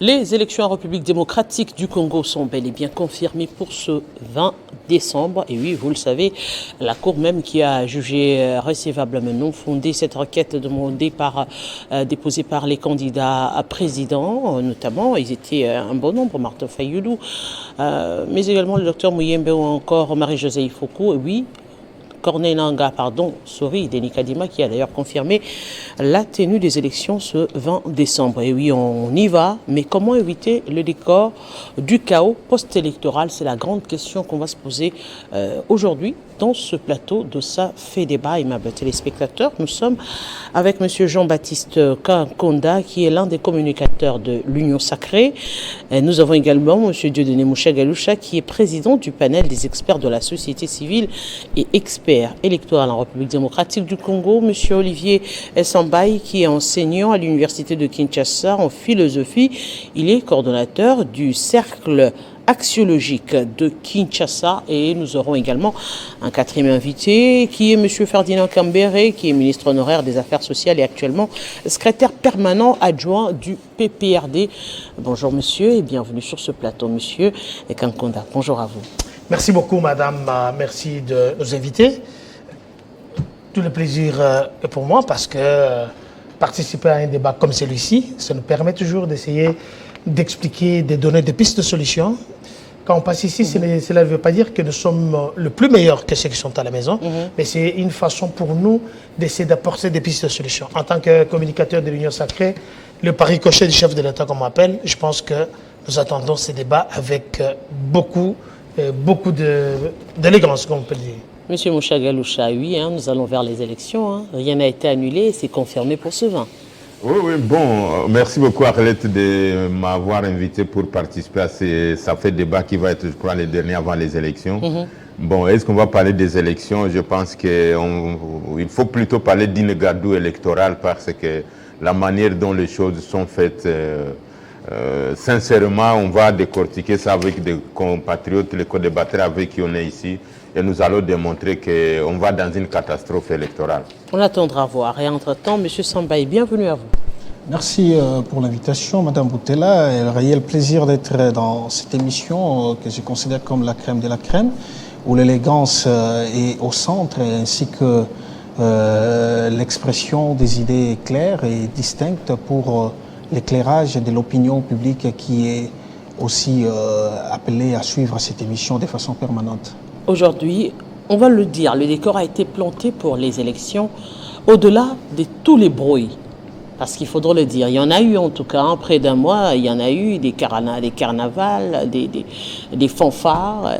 Les élections en République démocratique du Congo sont bel et bien confirmées pour ce 20 décembre. Et oui, vous le savez, la Cour même qui a jugé recevablement non fondée cette requête déposée par les candidats à président, notamment, ils étaient un bon nombre, Martin Fayoulou, mais également le docteur Mouyembe ou encore Marie-Josée Ifoko. Et oui, Corneille Nangaa, Denis Kadima, qui a d'ailleurs confirmé la tenue des élections ce 20 décembre. Et oui, on y va, mais comment éviter le décor du chaos post-électoral? C'est la grande question qu'on va se poser aujourd'hui dans ce plateau de Ça fait débat. Aimables téléspectateurs, nous sommes avec M. Jean-Baptiste Kankonda, qui est l'un des communicateurs de l'Union Sacrée. Et nous avons également M. Dieudonné Moucha-Galoucha, qui est président du panel des experts de la société civile et expert électoral en République démocratique du Congo, M. Olivier Sambaï, qui est enseignant à l'Université de Kinshasa en philosophie. Il est coordonnateur du cercle axiologique de Kinshasa. Et nous aurons également un quatrième invité qui est M. Ferdinand Kambere, qui est ministre honoraire des Affaires sociales et actuellement secrétaire permanent adjoint du PPRD. Bonjour monsieur et bienvenue sur ce plateau, monsieur Kankonda. Bonjour à vous. Merci beaucoup, madame. Merci de nous inviter. Tout le plaisir est pour moi parce que participer à un débat comme celui-ci, ça nous permet toujours d'essayer d'expliquer, de donner des pistes de solutions. Quand on passe ici, cela ne veut pas dire que nous sommes le plus meilleurs que ceux qui sont à la maison, mais c'est une façon pour nous d'essayer d'apporter des pistes de solutions. En tant que communicateur de l'Union Sacrée, le pari coché du chef de l'État, comme on appelle, je pense que nous attendons ces débats avec beaucoup d'élégance, comme on peut le dire. Monsieur Moucha-Galoucha, oui, nous allons vers les élections. Rien n'a été annulé et c'est confirmé pour ce 20. Oui, bon, merci beaucoup Arlette de m'avoir invité pour participer à ça fait débat qui va être, je crois, le dernier avant les élections. Bon, est-ce qu'on va parler des élections? Je pense qu'il faut plutôt parler d'une gardou électorale parce que la manière dont les choses sont faites, sincèrement, on va décortiquer ça avec des compatriotes, les co-débatteurs avec qui on est ici. Et nous allons démontrer qu'on va dans une catastrophe électorale. On attendra voir. Et entre-temps, M. Sambaï, bienvenue à vous. Merci pour l'invitation, Madame Boutella. Il a réel plaisir d'être dans cette émission que je considère comme la crème de la crème, où l'élégance est au centre, ainsi que l'expression des idées claires et distinctes pour l'éclairage de l'opinion publique qui est aussi appelée à suivre cette émission de façon permanente. Aujourd'hui, on va le dire, le décor a été planté pour les élections au-delà de tous les bruits. Parce qu'il faudra le dire, il y en a eu en tout cas, près d'un mois, il y en a eu des carnavals, des fanfares,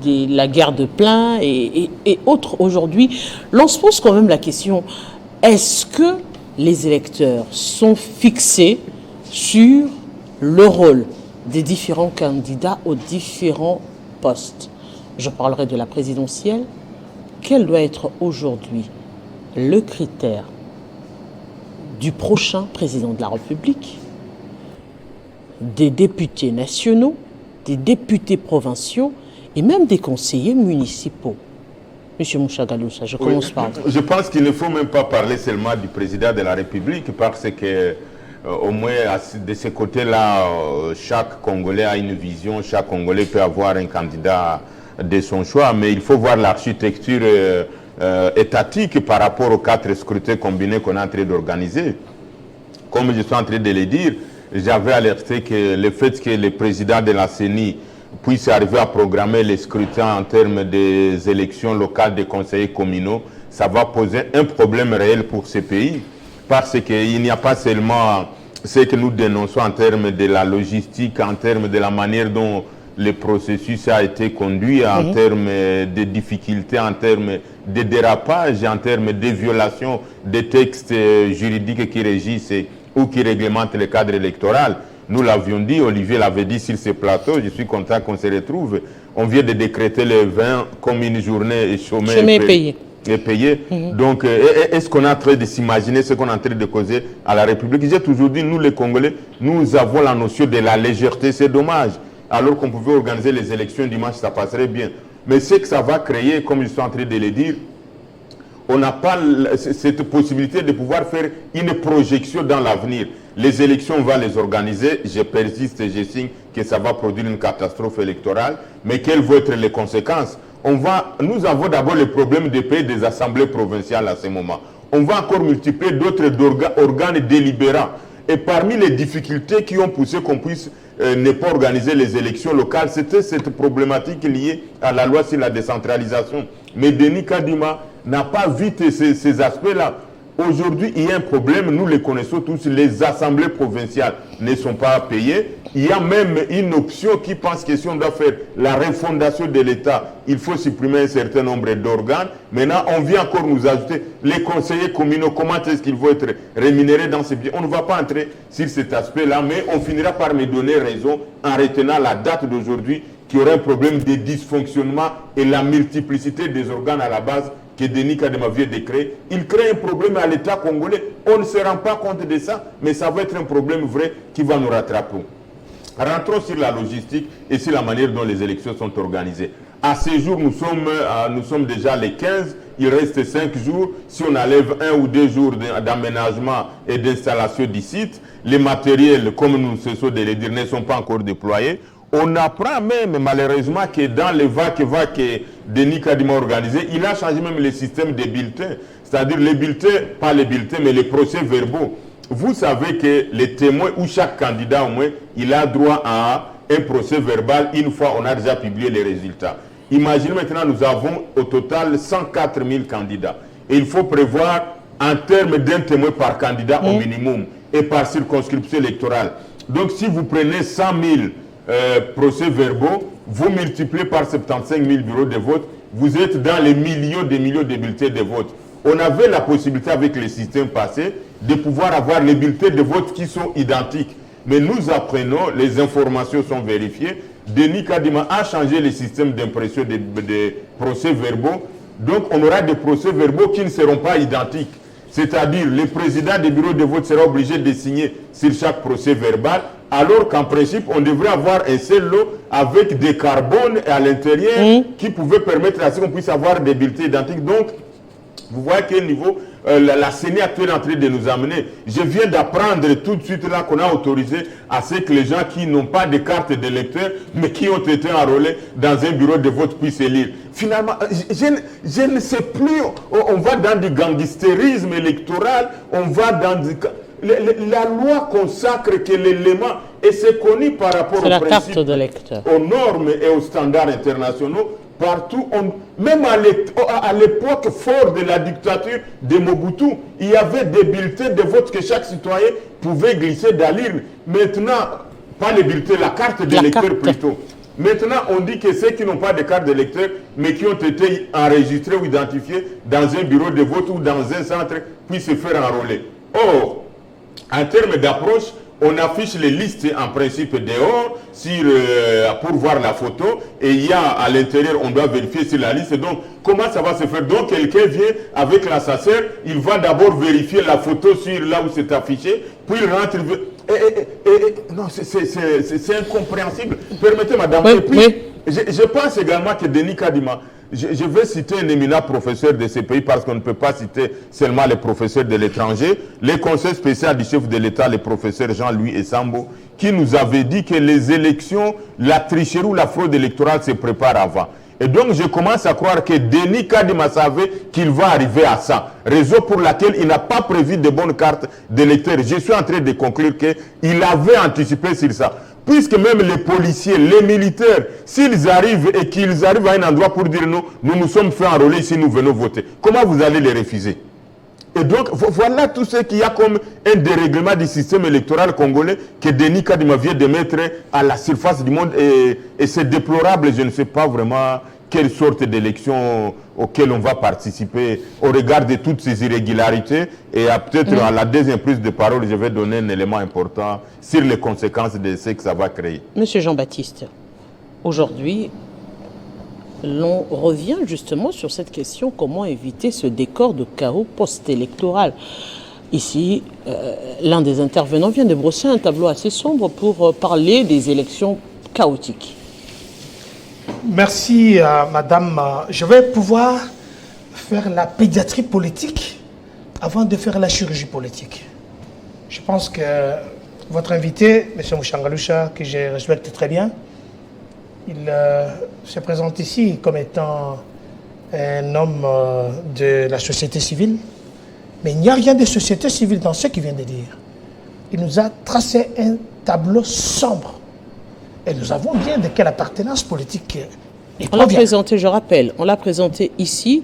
la guerre de plein et autres. Aujourd'hui, l'on se pose quand même la question, est-ce que les électeurs sont fixés sur le rôle des différents candidats aux différents postes? Je parlerai de la présidentielle. Quel doit être aujourd'hui le critère du prochain président de la République, des députés nationaux, des députés provinciaux et même des conseillers municipaux? Monsieur Moucha-Galoucha, je commence par vous. Je pense qu'il ne faut même pas parler seulement du président de la République parce que au moins de ce côté-là, chaque Congolais a une vision, chaque Congolais peut avoir un candidat de son choix, mais il faut voir l'architecture étatique par rapport aux 4 scrutins combinés qu'on est en train d'organiser. Comme je suis en train de le dire, j'avais alerté que le fait que le président de la CENI puisse arriver à programmer les scrutins en termes des élections locales des conseillers communaux, ça va poser un problème réel pour ce pays, parce qu'il n'y a pas seulement ce que nous dénonçons en termes de la logistique, en termes de la manière dont le processus a été conduit, en termes de difficultés, en termes de dérapage, en termes de violations des textes juridiques qui régissent ou qui réglementent le cadre électoral. Nous l'avions dit, Olivier l'avait dit sur ce plateau, je suis content qu'on se retrouve. On vient de décréter le 20 comme une journée chômée payée. Donc, est-ce qu'on est en train de s'imaginer ce qu'on est en train de causer à la République? J'ai toujours dit, nous les Congolais, nous avons la notion de la légèreté, c'est dommage. Alors qu'on pouvait organiser les élections dimanche, ça passerait bien. Mais ce que ça va créer, comme je suis en train de le dire, on n'a pas cette possibilité de pouvoir faire une projection dans l'avenir. Les élections, on va les organiser. Je persiste et je signe que ça va produire une catastrophe électorale. Mais quelles vont être les conséquences? Nous avons d'abord le problème de payer des assemblées provinciales à ce moment. On va encore multiplier d'autres organes délibérants. Et parmi les difficultés qui ont poussé qu'on puisse ne pas organiser les élections locales, c'était cette problématique liée à la loi sur la décentralisation. Mais Denis Kadima n'a pas vu ces aspects-là. Aujourd'hui, il y a un problème, nous les connaissons tous, les assemblées provinciales ne sont pas payées. Il y a même une option qui pense que si on doit faire la refondation de l'État, il faut supprimer un certain nombre d'organes. Maintenant, on vient encore nous ajouter les conseillers communaux, comment est-ce qu'ils vont être rémunérés dans ces biens. On ne va pas entrer sur cet aspect-là, mais on finira par me donner raison en retenant la date d'aujourd'hui, qui aurait un problème de dysfonctionnement et la multiplicité des organes à la base que Denis Kadima vient de créer. Il crée un problème à l'État congolais. On ne se rend pas compte de ça, mais ça va être un problème vrai qui va nous rattraper. Rentrons sur la logistique et sur la manière dont les élections sont organisées. À ce jour, nous sommes déjà les 15. Il reste 5 jours. Si on enlève 1 ou 2 jours d'aménagement et d'installation du site, les matériels, comme nous cessons de le dire, ne sont pas encore déployés. On apprend même, malheureusement, que dans les va-que-va que Denis Kadima a organisé, il a changé même le système des bulletins. C'est-à-dire les bulletins, pas les bulletins, mais les procès-verbaux. Vous savez que les témoins, ou chaque candidat au moins, il a droit à un procès-verbal une fois on a déjà publié les résultats. Imaginez maintenant, nous avons au total 104 000 candidats. Et il faut prévoir, en termes d'un témoin par candidat au minimum, et par circonscription électorale. Donc si vous prenez 100 000 procès-verbaux, vous multipliez par 75 000 bureaux de vote, vous êtes dans les millions de bulletins de vote. On avait la possibilité avec les systèmes passés de pouvoir avoir les bulletins de vote qui sont identiques. Mais nous apprenons, les informations sont vérifiées, Denis Kadima a changé le système d'impression des procès-verbaux. Donc on aura des procès-verbaux qui ne seront pas identiques. C'est-à-dire, le président des bureaux de vote sera obligé de signer sur chaque procès-verbal, alors qu'en principe, on devrait avoir un seul lot avec des carbones à l'intérieur qui pouvaient permettre à ce qu'on puisse avoir des bulletins identiques. Donc, vous voyez quel niveau la CENI actuelle est en train de nous amener. Je viens d'apprendre tout de suite là qu'on a autorisé à ce que les gens qui n'ont pas de carte d'électeur, mais qui ont été enrôlés dans un bureau de vote puissent élire. Finalement, je ne sais plus, on va dans du gangstérisme électoral, on va dans du... La loi consacre que l'élément, et c'est connu par rapport aux principes, aux normes et aux standards internationaux, partout, même à l'époque forte de la dictature de Mobutu, il y avait des bulletins de vote que chaque citoyen pouvait glisser dans l'urne. Maintenant, pas les bulletins, la carte d'électeur plutôt. Maintenant, on dit que ceux qui n'ont pas de carte d'électeur, mais qui ont été enregistrés ou identifiés dans un bureau de vote ou dans un centre, puissent se faire enrôler. Or, en termes d'approche, on affiche les listes en principe dehors pour voir la photo et il y a à l'intérieur, on doit vérifier sur la liste. Donc, comment ça va se faire? Donc, quelqu'un vient avec l'assesseur, il va d'abord vérifier la photo sur là où c'est affiché, puis il rentre. Non, c'est incompréhensible. Permettez, madame. Et puis, je pense également que Denis Kadima, je vais citer un éminent professeur de ce pays parce qu'on ne peut pas citer seulement les professeurs de l'étranger. Le conseil spécial du chef de l'État, le professeur Jean-Louis Essambo, qui nous avait dit que les élections, la tricherie ou la fraude électorale se prépare avant. Et donc, je commence à croire que Denis Kadima savait qu'il va arriver à ça. Raison pour laquelle il n'a pas prévu de bonnes cartes d'électeurs. Je suis en train de conclure qu'il avait anticipé sur ça. Puisque même les policiers, les militaires, s'ils arrivent et qu'ils arrivent à un endroit pour dire nous nous sommes fait enrôler si nous venons voter, comment vous allez les refuser? Et donc, voilà tout ce qu'il y a comme un dérèglement du système électoral congolais que Denis Kadima vient de mettre à la surface du monde. Et c'est déplorable, je ne sais pas vraiment quelle sorte d'élection auquel on va participer au regard de toutes ces irrégularités. Et peut-être à la deuxième prise de parole, je vais donner un élément important sur les conséquences de ce que ça va créer. Monsieur Jean-Baptiste, aujourd'hui, l'on revient justement sur cette question, comment éviter ce décor de chaos post-électoral. Ici, l'un des intervenants vient de brosser un tableau assez sombre pour parler des élections chaotiques. Merci, madame. Je vais pouvoir faire la pédiatrie politique avant de faire la chirurgie politique. Je pense que votre invité, M. Mouchangaloucha, que je respecte très bien, il se présente ici comme étant un homme de la société civile, mais il n'y a rien de société civile dans ce qu'il vient de dire. Il nous a tracé un tableau sombre. Et nous avons bien de quelle appartenance politique il On l'a provient. présenté, je rappelle, on l'a présenté ici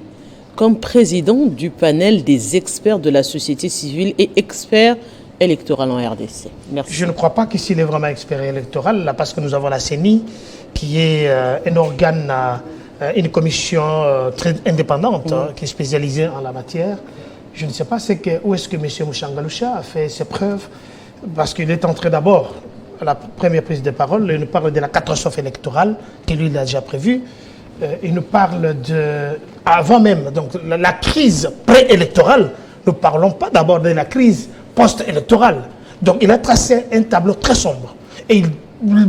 comme président du panel des experts de la société civile et expert électoral en RDC. Merci. Je ne crois pas qu'ici il est vraiment expert électoral, là, parce que nous avons la CENI, qui est un organe, une commission très indépendante, qui est spécialisée en la matière. Je ne sais pas où est-ce que M. Mouchangaloucha a fait ses preuves, parce qu'il est entré d'abord à la première prise de parole, il nous parle de la catastrophe électorale, que lui, il a déjà prévue. Il nous parle avant même, donc la crise préélectorale, nous ne parlons pas d'abord de la crise post-électorale. Donc il a tracé un tableau très sombre. Et il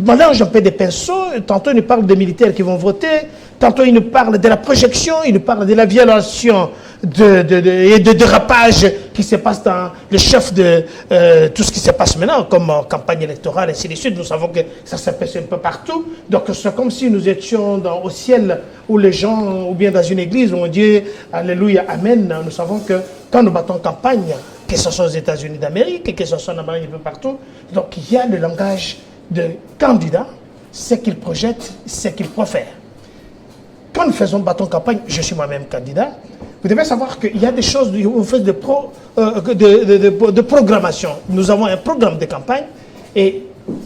mélange un peu des pinceaux, tantôt il nous parle des militaires qui vont voter, tantôt il nous parle de la projection, il nous parle de la violation et de dérapage qui se passe dans le chef de tout ce qui se passe maintenant, comme campagne électorale, ainsi de suite. Nous savons que ça se passe un peu partout. Donc c'est comme si nous étions au ciel où les gens, ou bien dans une église où on dit Alléluia, Amen. Nous savons que quand nous battons campagne, que ce soit aux États-Unis d'Amérique, que ce soit en Amérique, un peu partout, donc il y a le langage de candidat, ce qu'il projette, ce qu'il profère. Quand nous faisons bâton campagne, je suis moi-même candidat, vous devez savoir qu'il y a des choses, on fait de programmation. Nous avons un programme de campagne et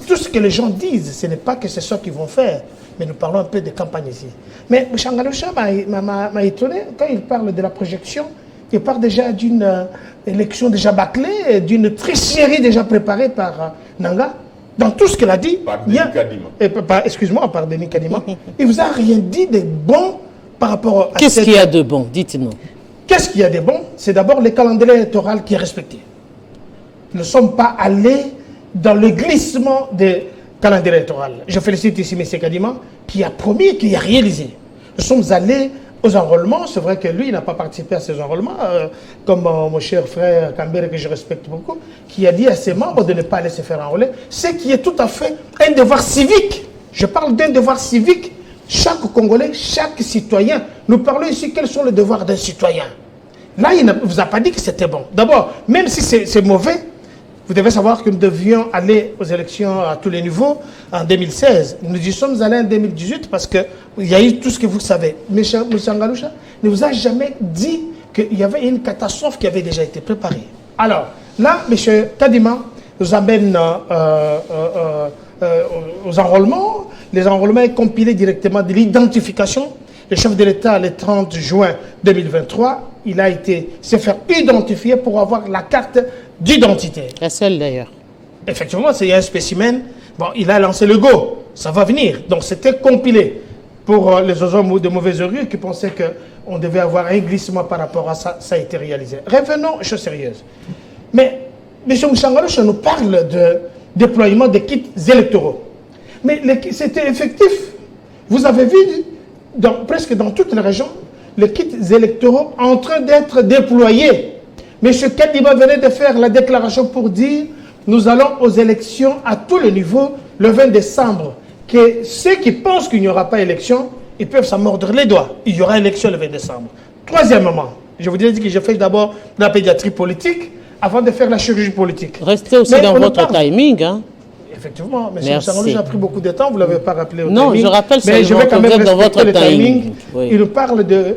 tout ce que les gens disent, ce n'est pas que c'est ça qu'ils vont faire, mais nous parlons un peu de campagne ici. Mais Mouchangaloucha m'a étonné quand il parle de la projection. Il parle déjà d'une élection déjà bâclée, d'une tricherie déjà préparée par Nanga. Dans tout ce qu'il a dit, Par Denis Kadima. Excuse-moi, par Denis Kadima, il ne vous a rien dit de bon par rapport à Qu'est-ce qu'il y a de bon? Dites-nous. Qu'est-ce qu'il y a de bon? C'est d'abord le calendrier électoral qui est respecté. Nous ne sommes pas allés dans le glissement des calendriers électoraux. Je félicite ici M. Kadima qui a promis et qui a réalisé. Nous sommes allés aux enrôlements. C'est vrai que lui, il n'a pas participé à ces enrôlements, comme mon cher frère Kambere, que je respecte beaucoup, qui a dit à ses membres de ne pas laisser faire enrôler, ce qui est tout à fait un devoir civique. Je parle d'un devoir civique. Chaque Congolais, chaque citoyen, nous parlons ici quels sont les devoirs d'un citoyen. Là, il ne vous a pas dit que c'était bon. D'abord, même si c'est mauvais, vous devez savoir que nous devions aller aux élections à tous les niveaux en 2016. Nous y sommes allés en 2018 parce qu'il y a eu tout ce que vous savez. M. Mouchangaloucha ne vous a jamais dit qu'il y avait une catastrophe qui avait déjà été préparée. Alors, là, M. Kadima nous amène aux enrôlements. Les enrôlements sont compilés directement de l'identification. Le chef de l'État, le 30 juin 2023, il a s'est fait identifier pour avoir la carte d'identité. La seule d'ailleurs. Effectivement, c'est un spécimen. Bon, il a lancé le go. Ça va venir. Donc, c'était compilé pour les hommes de mauvaise rue qui pensaient qu'on devait avoir un glissement par rapport à ça. Ça a été réalisé. Revenons aux choses sérieuses. Mais M. Mouchangaloucha nous parle de déploiement des kits électoraux. Mais c'était effectif. Vous avez vu, presque dans toutes les régions, les kits électoraux en train d'être déployés. M. Kadima venait de faire la déclaration pour dire nous allons aux élections à tous les niveaux le 20 décembre. Que ceux qui pensent qu'il n'y aura pas élection, ils peuvent s'en mordre les doigts. Il y aura élection le 20 décembre. Troisièmement, je vous disais que j'ai fait d'abord la pédiatrie politique avant de faire la chirurgie politique. Restez aussi dans votre timing. Hein. Effectivement, M. Mouchangaloucha a pris beaucoup de temps, vous ne l'avez pas rappelé au timing. Non, je rappelle mais je vais quand même vous êtes dans respecter votre le timing. Oui. Il nous parle de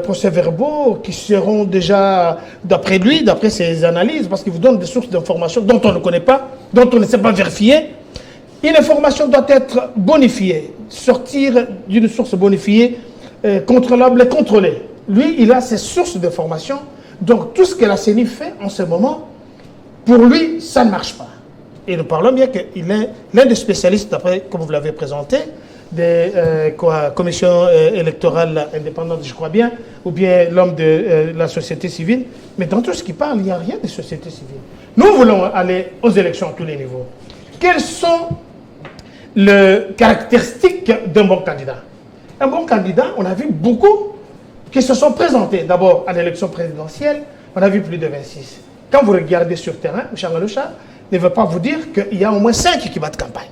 procès-verbaux qui seront déjà, d'après lui, d'après ses analyses, parce qu'il vous donne des sources d'informations dont on ne connaît pas, dont on ne sait pas vérifier. Une information doit être bonifiée, sortir d'une source bonifiée, contrôlable et contrôlée. Lui, il a ses sources d'informations, donc tout ce que la CENI fait en ce moment, pour lui, ça ne marche pas. Et nous parlons bien qu'il est l'un des spécialistes, d'après, comme vous l'avez présenté, des commissions électorales indépendantes, je crois bien, ou bien l'homme de la société civile. Mais dans tout ce qu'il parle, il n'y a rien de société civile. Nous voulons aller aux élections à tous les niveaux. Quelles sont les caractéristiques d'un bon candidat? Un bon candidat, on a vu beaucoup qui se sont présentés. D'abord, à l'élection présidentielle, on a vu plus de 26. quand vous regardez sur terrain, Changaloucha ne veut pas vous dire qu'il y a au moins 5 qui battent campagne.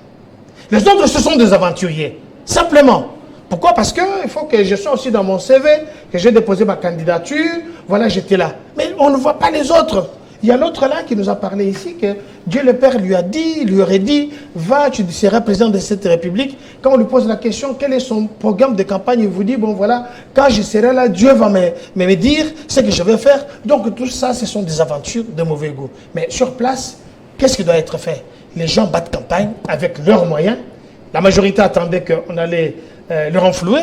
Les autres, ce sont des aventuriers. Simplement. Pourquoi? Parce qu'il faut que je sois aussi dans mon CV, que j'ai déposé ma candidature. Voilà, j'étais là. Mais on ne voit pas les autres. Il y a l'autre là qui nous a parlé ici que Dieu le Père lui a dit, lui aurait dit, va, tu seras président de cette République. Quand on lui pose la question, quel est son programme de campagne, il vous dit, bon voilà, quand je serai là, Dieu va me dire ce que je vais faire. Donc tout ça, ce sont des aventures de mauvais goût. Mais sur place, qu'est-ce qui doit être fait? Les gens battent campagne avec leurs moyens. La majorité attendait qu'on allait leur enflouer,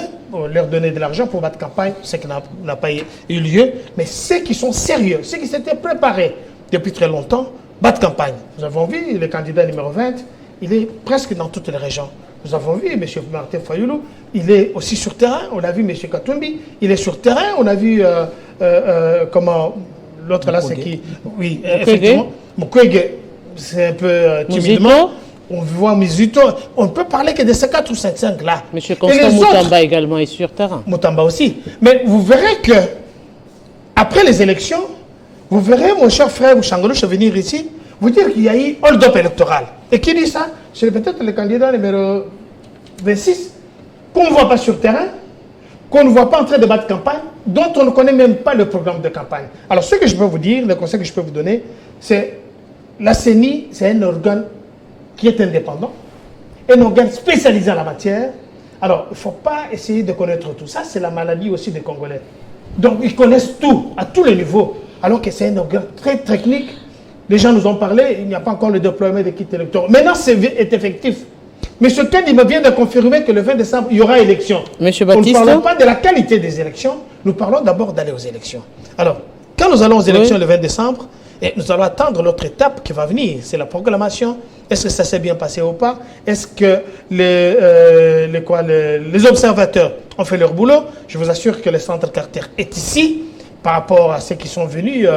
leur donner de l'argent pour battre campagne, ce qui n'a pas eu lieu. Mais ceux qui sont sérieux, ceux qui s'étaient préparés depuis très longtemps, battent campagne. Nous avons vu le candidat numéro 20, il est presque dans toutes les régions. Nous avons vu M. Martin Fayoulou, il est aussi sur terrain. On a vu M. Katumbi, il est sur terrain. On a vu comment l'autre là, c'est qui? Oui, effectivement. Mukwege, c'est un peu timidement. On voit Mizuto, on ne peut parler que de ces 4 ou 5 là. M. Constant Moutamba également est sur terrain. Moutamba aussi. Mais vous verrez que, après les élections, vous verrez mon cher frère Changaloucha venir ici, vous dire qu'il y a eu hold-up électoral. Et qui dit ça? C'est peut-être le candidat numéro 26, qu'on ne voit pas sur terrain, qu'on ne voit pas en train de battre campagne, dont on ne connaît même pas le programme de campagne. Alors ce que je peux vous dire, le conseil que je peux vous donner, c'est la CENI, c'est un organe qui est indépendant, un organe spécialisé en la matière. Alors, il ne faut pas essayer de connaître tout. Ça, c'est la maladie aussi des Congolais. Donc, ils connaissent tout, à tous les niveaux, alors que c'est un organe très technique. Les gens nous ont parlé, il n'y a pas encore le déploiement des kits électoraux. Maintenant, c'est effectif. M. Kedi me vient de confirmer que le 20 décembre, il y aura élection. Monsieur Baptiste. Nous ne parlons pas de la qualité des élections, nous parlons d'abord d'aller aux élections. Alors, quand nous allons aux élections le 20 décembre, et nous allons attendre l'autre étape qui va venir, c'est la proclamation. Est-ce que ça s'est bien passé ou pas? Est-ce que les observateurs ont fait leur boulot? Je vous assure que le centre Carter est ici par rapport à ceux qui sont venus,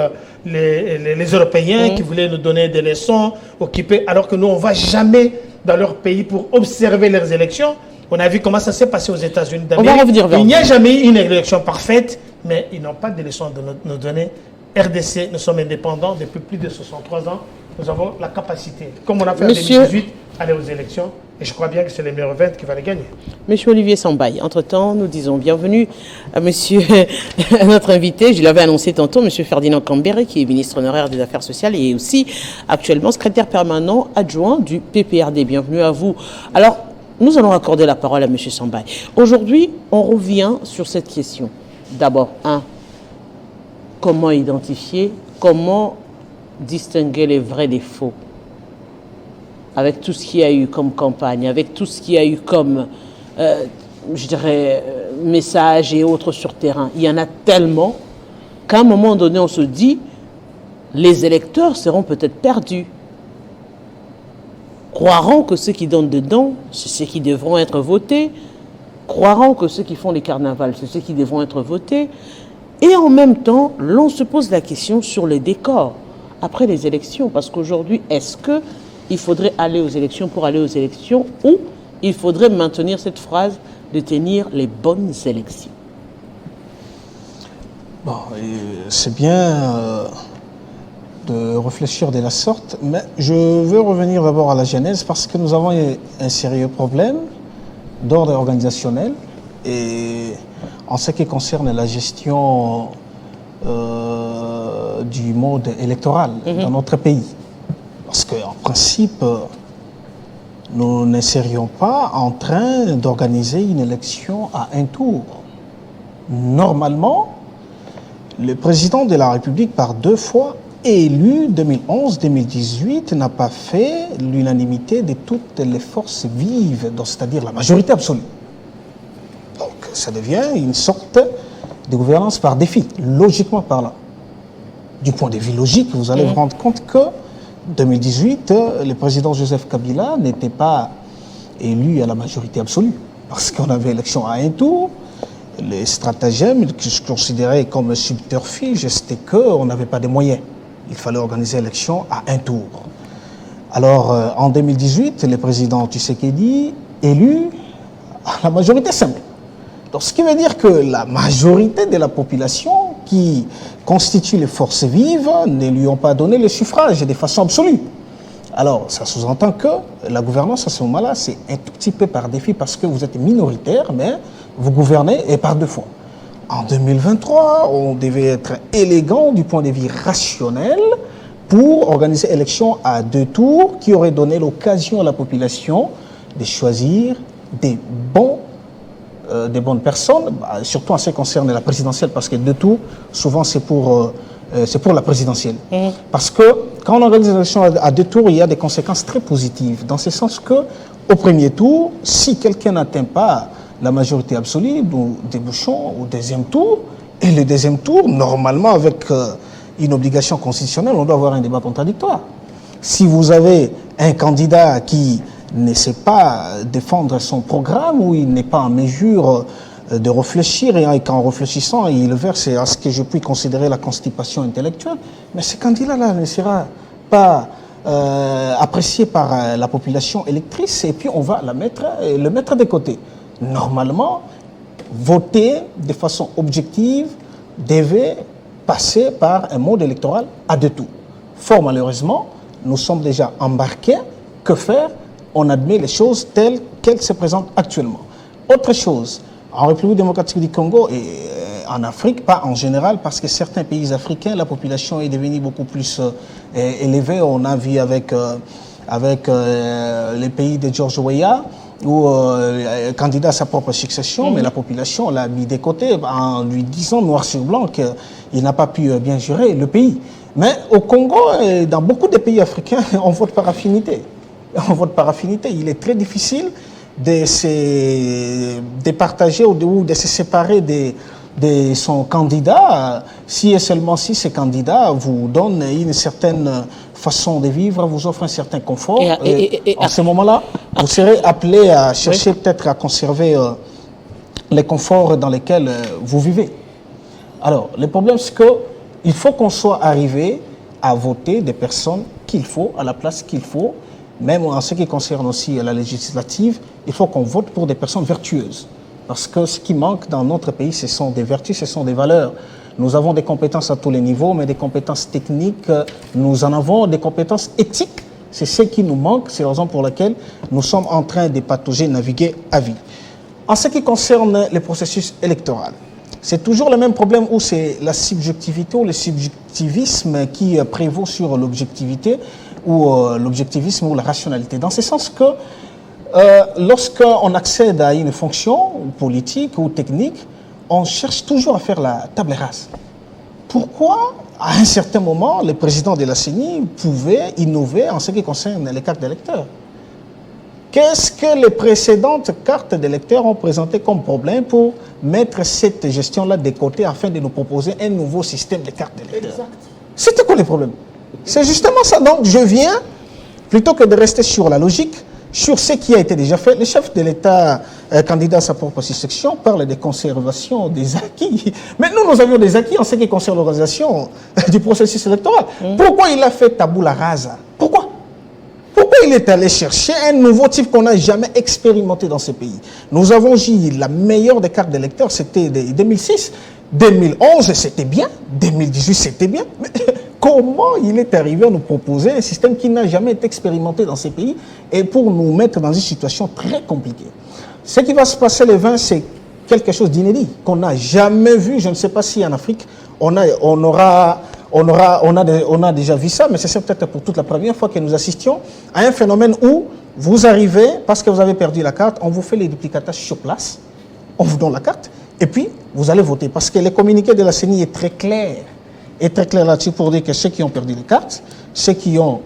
les Européens qui voulaient nous donner des leçons, occupés, alors que nous, on ne va jamais dans leur pays pour observer leurs élections. On a vu comment ça s'est passé aux États-Unis d'Amérique. Il n'y a jamais eu une élection parfaite, mais ils n'ont pas de leçons de nous donner. RDC, nous sommes indépendants depuis plus de 63 ans. Nous avons la capacité, comme on a fait en 2018, aller aux élections. Et je crois bien que c'est les numéro 20 qui va les gagner. Monsieur Olivier Sambaye, entre-temps, nous disons bienvenue à monsieur, notre invité. Je l'avais annoncé tantôt, monsieur Ferdinand Kambere, qui est ministre honoraire des Affaires sociales et aussi actuellement secrétaire permanent adjoint du PPRD. Bienvenue à vous. Alors, nous allons accorder la parole à monsieur Sambaye. Aujourd'hui, on revient sur cette question. D'abord, comment identifier, comment distinguer les vrais des faux? Avec tout ce qu'il y a eu comme campagne, avec tout ce qu'il y a eu comme, je dirais, messages et autres sur terrain. Il y en a tellement qu'à un moment donné, on se dit, les électeurs seront peut-être perdus. Croiront que ceux qui donnent dedans, c'est ceux qui devront être votés. Croiront que ceux qui font les carnavals, c'est ceux qui devront être votés. Et en même temps, l'on se pose la question sur le décor après les élections. Parce qu'aujourd'hui, est-ce qu'il faudrait aller aux élections pour aller aux élections ou il faudrait maintenir cette phrase de tenir les bonnes élections? Bon, c'est bien de réfléchir de la sorte, mais je veux revenir d'abord à la genèse parce que nous avons un sérieux problème d'ordre organisationnel et en ce qui concerne la gestion du mode électoral dans notre pays. Parce qu'en principe, nous ne serions pas en train d'organiser une élection à un tour. Normalement, le président de la République, par 2 fois élu, 2011-2018, n'a pas fait l'unanimité de toutes les forces vives, c'est-à-dire la majorité absolue. Donc, ça devient une sorte de gouvernance par défi, logiquement parlant. Du point de vue logique, vous allez vous rendre compte que 2018, le président Joseph Kabila n'était pas élu à la majorité absolue, parce qu'on avait élection à un tour. Les stratagèmes que je considérais comme subterfuge, c'était qu'on n'avait pas de moyens. Il fallait organiser l'élection à un tour. Alors, en 2018, le président Tshisekedi élu à la majorité simple. Donc, ce qui veut dire que la majorité de la population qui constituent les forces vives ne lui ont pas donné le suffrage de façon absolue. Alors, ça sous-entend que la gouvernance à ce moment-là, c'est un tout petit peu par défi parce que vous êtes minoritaire, mais vous gouvernez et par deux fois. En 2023, on devait être élégant du point de vue rationnel pour organiser élection à 2 tours qui aurait donné l'occasion à la population de choisir des bonnes personnes, surtout en ce qui concerne la présidentielle, parce que 2 tours, souvent c'est pour la présidentielle. Parce que quand on organise l'élection à 2 tours, il y a des conséquences très positives, dans ce sens que au premier tour, si quelqu'un n'atteint pas la majorité absolue, nous débouchons au deuxième tour, et le deuxième tour, normalement avec une obligation constitutionnelle, on doit avoir un débat contradictoire. Si vous avez un candidat qui ne sait pas défendre son programme ou il n'est pas en mesure de réfléchir et qu'en réfléchissant, il verse à ce que je puis considérer la constipation intellectuelle, mais ce candidat-là ne sera pas apprécié par la population électrice et puis on va le mettre de côté. Normalement, voter de façon objective devait passer par un mode électoral à 2 tours. Fort malheureusement, nous sommes déjà embarqués. Que faire? On admet les choses telles qu'elles se présentent actuellement. Autre chose, en République démocratique du Congo et en Afrique, pas en général, parce que certains pays africains, la population est devenue beaucoup plus élevée. On a vu avec les pays de George Weah, où candidat à sa propre succession, mais la population l'a mis de côté en lui disant noir sur blanc qu'il n'a pas pu bien gérer le pays. Mais au Congo et dans beaucoup de pays africains, on vote par affinité. On vote par affinité. Il est très difficile de partager ou de se séparer de son candidat, si et seulement si ce candidat vous donne une certaine façon de vivre, vous offre un certain confort. Et en ce moment-là, vous serez appelé à chercher peut-être à conserver les conforts dans lesquels vous vivez. Alors, le problème, c'est qu'il faut qu'on soit arrivé à voter des personnes qu'il faut, à la place qu'il faut. Même en ce qui concerne aussi la législative, il faut qu'on vote pour des personnes vertueuses. Parce que ce qui manque dans notre pays, ce sont des vertus, ce sont des valeurs. Nous avons des compétences à tous les niveaux, mais des compétences techniques, nous en avons, des compétences éthiques. C'est ce qui nous manque, c'est la raison pour laquelle nous sommes en train de patauger, naviguer à vie. En ce qui concerne le processus électoral, c'est toujours le même problème où c'est la subjectivité ou le subjectivisme qui prévaut sur l'objectivité ou l'objectivisme ou la rationalité. Dans ce sens que lorsqu'on accède à une fonction politique ou technique, on cherche toujours à faire la table rase. Pourquoi, à un certain moment, le président de la CENI pouvait innover en ce qui concerne les cartes d'électeurs? Qu'est-ce que les précédentes cartes d'électeurs ont présenté comme problème pour mettre cette gestion-là de côté afin de nous proposer un nouveau système de cartes d'électeurs? C'était quoi le problème? C'est justement ça. Donc, je viens, plutôt que de rester sur la logique, sur ce qui a été déjà fait, le chef de l'État, candidat à sa propre succession, parle de conservation des acquis. Mais nous avions des acquis en ce qui concerne l'organisation du processus électoral. Pourquoi il a fait tabula rasa? Pourquoi il est allé chercher un nouveau type qu'on n'a jamais expérimenté dans ce pays? Nous avons dit la meilleure des cartes d'électeurs, c'était 2006. 2011, c'était bien. 2018, c'était bien. Mais comment il est arrivé à nous proposer un système qui n'a jamais été expérimenté dans ces pays et pour nous mettre dans une situation très compliquée? Ce qui va se passer le 20, c'est quelque chose d'inédit qu'on n'a jamais vu. Je ne sais pas si en Afrique, on a déjà vu ça, mais c'est peut-être pour toute la première fois que nous assistions à un phénomène où vous arrivez, parce que vous avez perdu la carte, on vous fait les duplicatage sur place, on vous donne la carte, et puis vous allez voter. Parce que le communiqué de la CENI est très clair. Est très clair là-dessus pour dire que ceux qui ont perdu les cartes, ceux qui ont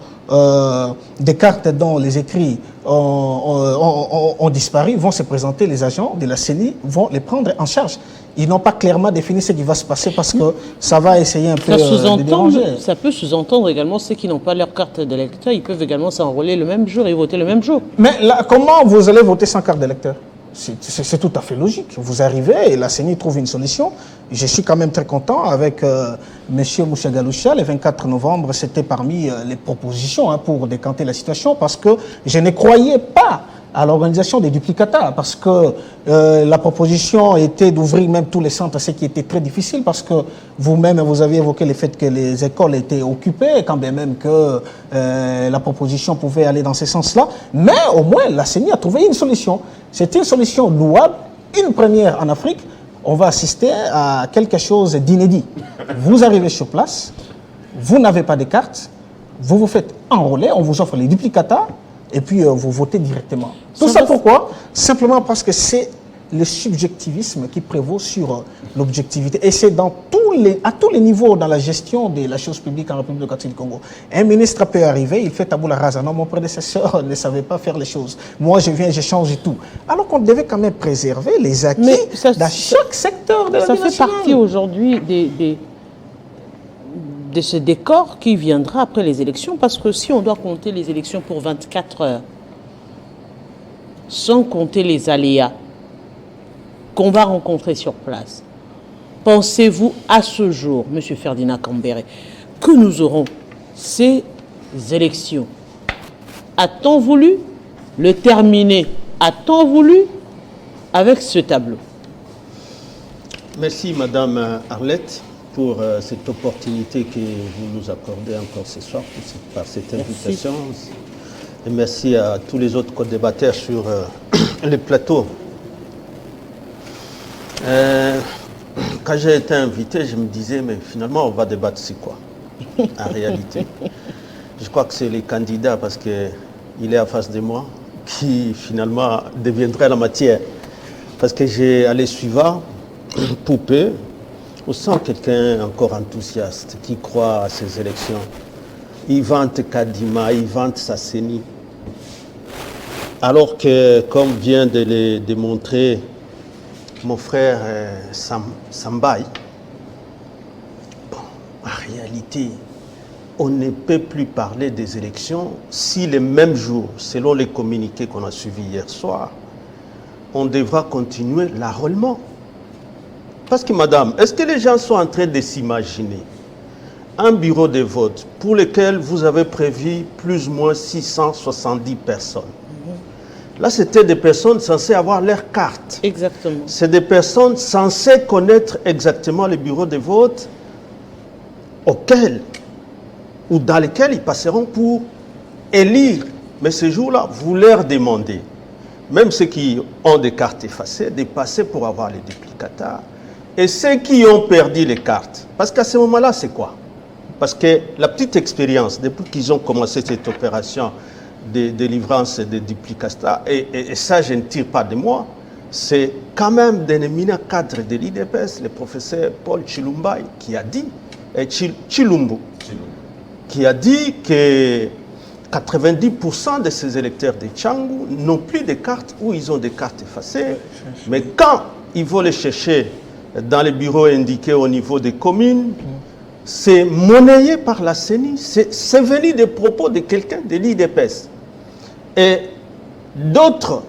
des cartes dont les écrits ont disparu, vont se présenter, les agents de la CENI vont les prendre en charge. Ils n'ont pas clairement défini ce qui va se passer parce que ça va essayer un peu de déranger. Ça peut sous-entendre également ceux qui n'ont pas leur carte d'électeur, ils peuvent également s'enrôler le même jour et voter le même jour. Mais là, comment vous allez voter sans carte d'électeur? C'est tout à fait logique. Vous arrivez et la CENI trouve une solution. Je suis quand même très content avec M. Mouchagaloucha. Le 24 novembre, c'était parmi les propositions pour décanter la situation parce que je ne croyais pas à l'organisation des duplicata, parce que la proposition était d'ouvrir même tous les centres, ce qui était très difficile, parce que vous-même, vous avez évoqué le fait que les écoles étaient occupées, quand bien même que la proposition pouvait aller dans ce sens-là, mais au moins la CENI a trouvé une solution. C'était une solution louable, une première en Afrique. On va assister à quelque chose d'inédit. Vous arrivez sur place, vous n'avez pas de carte, vous vous faites enrôler, on vous offre les duplicata, et puis vous votez directement. Tout ça pourquoi? Simplement parce que c'est le subjectivisme qui prévaut sur l'objectivité. Et c'est à tous les niveaux dans la gestion de la chose publique en République démocratique du Congo. Un ministre peut arriver, il fait tabula rasa. Non, mon prédécesseur ne savait pas faire les choses. Moi, je viens, je change tout. Alors qu'on devait quand même préserver les acquis dans chaque secteur de la vie nationale. Ça fait partie aujourd'hui de ce décor qui viendra après les élections, parce que si on doit compter les élections pour 24 heures, sans compter les aléas qu'on va rencontrer sur place, pensez-vous à ce jour, M. Ferdinand Kambere, que nous aurons ces élections? A-t-on voulu le terminer? A-t-on voulu avec ce tableau? Merci Madame Arlette pour cette opportunité que vous nous accordez encore ce soir par cette invitation. Merci. Et merci à tous les autres co-débatteurs sur les plateaux. Quand j'ai été invité, je me disais, mais finalement, on va débattre c'est quoi en réalité? Je crois que c'est les candidats, parce qu'il est en face de moi, qui finalement deviendrait la matière. Parce que j'ai allé suivant, Poupée, on sent quelqu'un encore enthousiaste, qui croit à ces élections. Il vante Kadima, il vante sa CENI. Alors que, comme vient de le démontrer mon frère Sambaï, bon, en réalité, on ne peut plus parler des élections si les mêmes jours, selon les communiqués qu'on a suivis hier soir, on devra continuer l'enrôlement. Parce que, madame, est-ce que les gens sont en train de s'imaginer un bureau de vote pour lequel vous avez prévu plus ou moins 670 personnes? Là, c'était des personnes censées avoir leur carte. Exactement. C'est des personnes censées connaître exactement les bureaux de vote auxquels ou dans lesquels ils passeront pour élire. Mais ce jour-là, vous leur demandez, même ceux qui ont des cartes effacées, de passer pour avoir les duplicata. Et ceux qui ont perdu les cartes, parce qu'à ce moment-là, c'est quoi? Parce que la petite expérience, depuis qu'ils ont commencé cette opération de délivrance des duplicata, et ça, je ne tire pas de moi, c'est quand même d'un éminent cadre de l'IDPS, le professeur Paul Chilumbai, qui a dit, Chilumbu, qui a dit que 90% de ces électeurs de Tchangou n'ont plus de cartes ou ils ont des cartes effacées, mais quand ils vont les chercher dans les bureaux indiqués au niveau des communes, c'est monnayé par la CENI. C'est venu des propos de quelqu'un de l'IDPS. Et d'autres,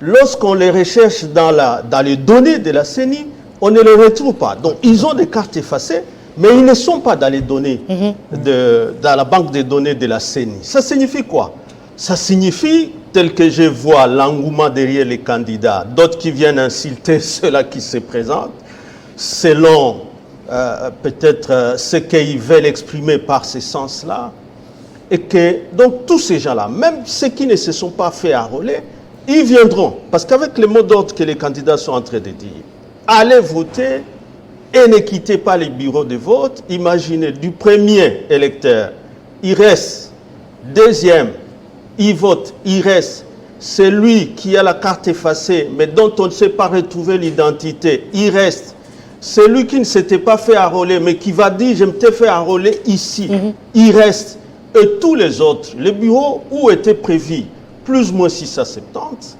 lorsqu'on les recherche dans les données de la CENI, on ne les retrouve pas. Donc, ils ont des cartes effacées, mais ils ne sont pas dans les données, dans la banque des données de la CENI. Ça signifie quoi? Ça signifie, tel que je vois l'engouement derrière les candidats, d'autres qui viennent insulter ceux-là qui se présentent, selon peut-être ce qu'ils veulent exprimer par ce sens-là, et que donc tous ces gens-là, même ceux qui ne se sont pas fait enrôler, ils viendront. Parce qu'avec les mots d'ordre que les candidats sont en train de dire, allez voter et ne quittez pas les bureaux de vote. Imaginez, du premier électeur, il reste, deuxième, il vote, il reste, celui qui a la carte effacée, mais dont on ne sait pas retrouver l'identité, il reste. Celui qui ne s'était pas fait enrôler, mais qui va dire, je me t'ai fait enrôler ici, il reste. Et tous les autres, les bureaux où étaient prévus plus ou moins 670,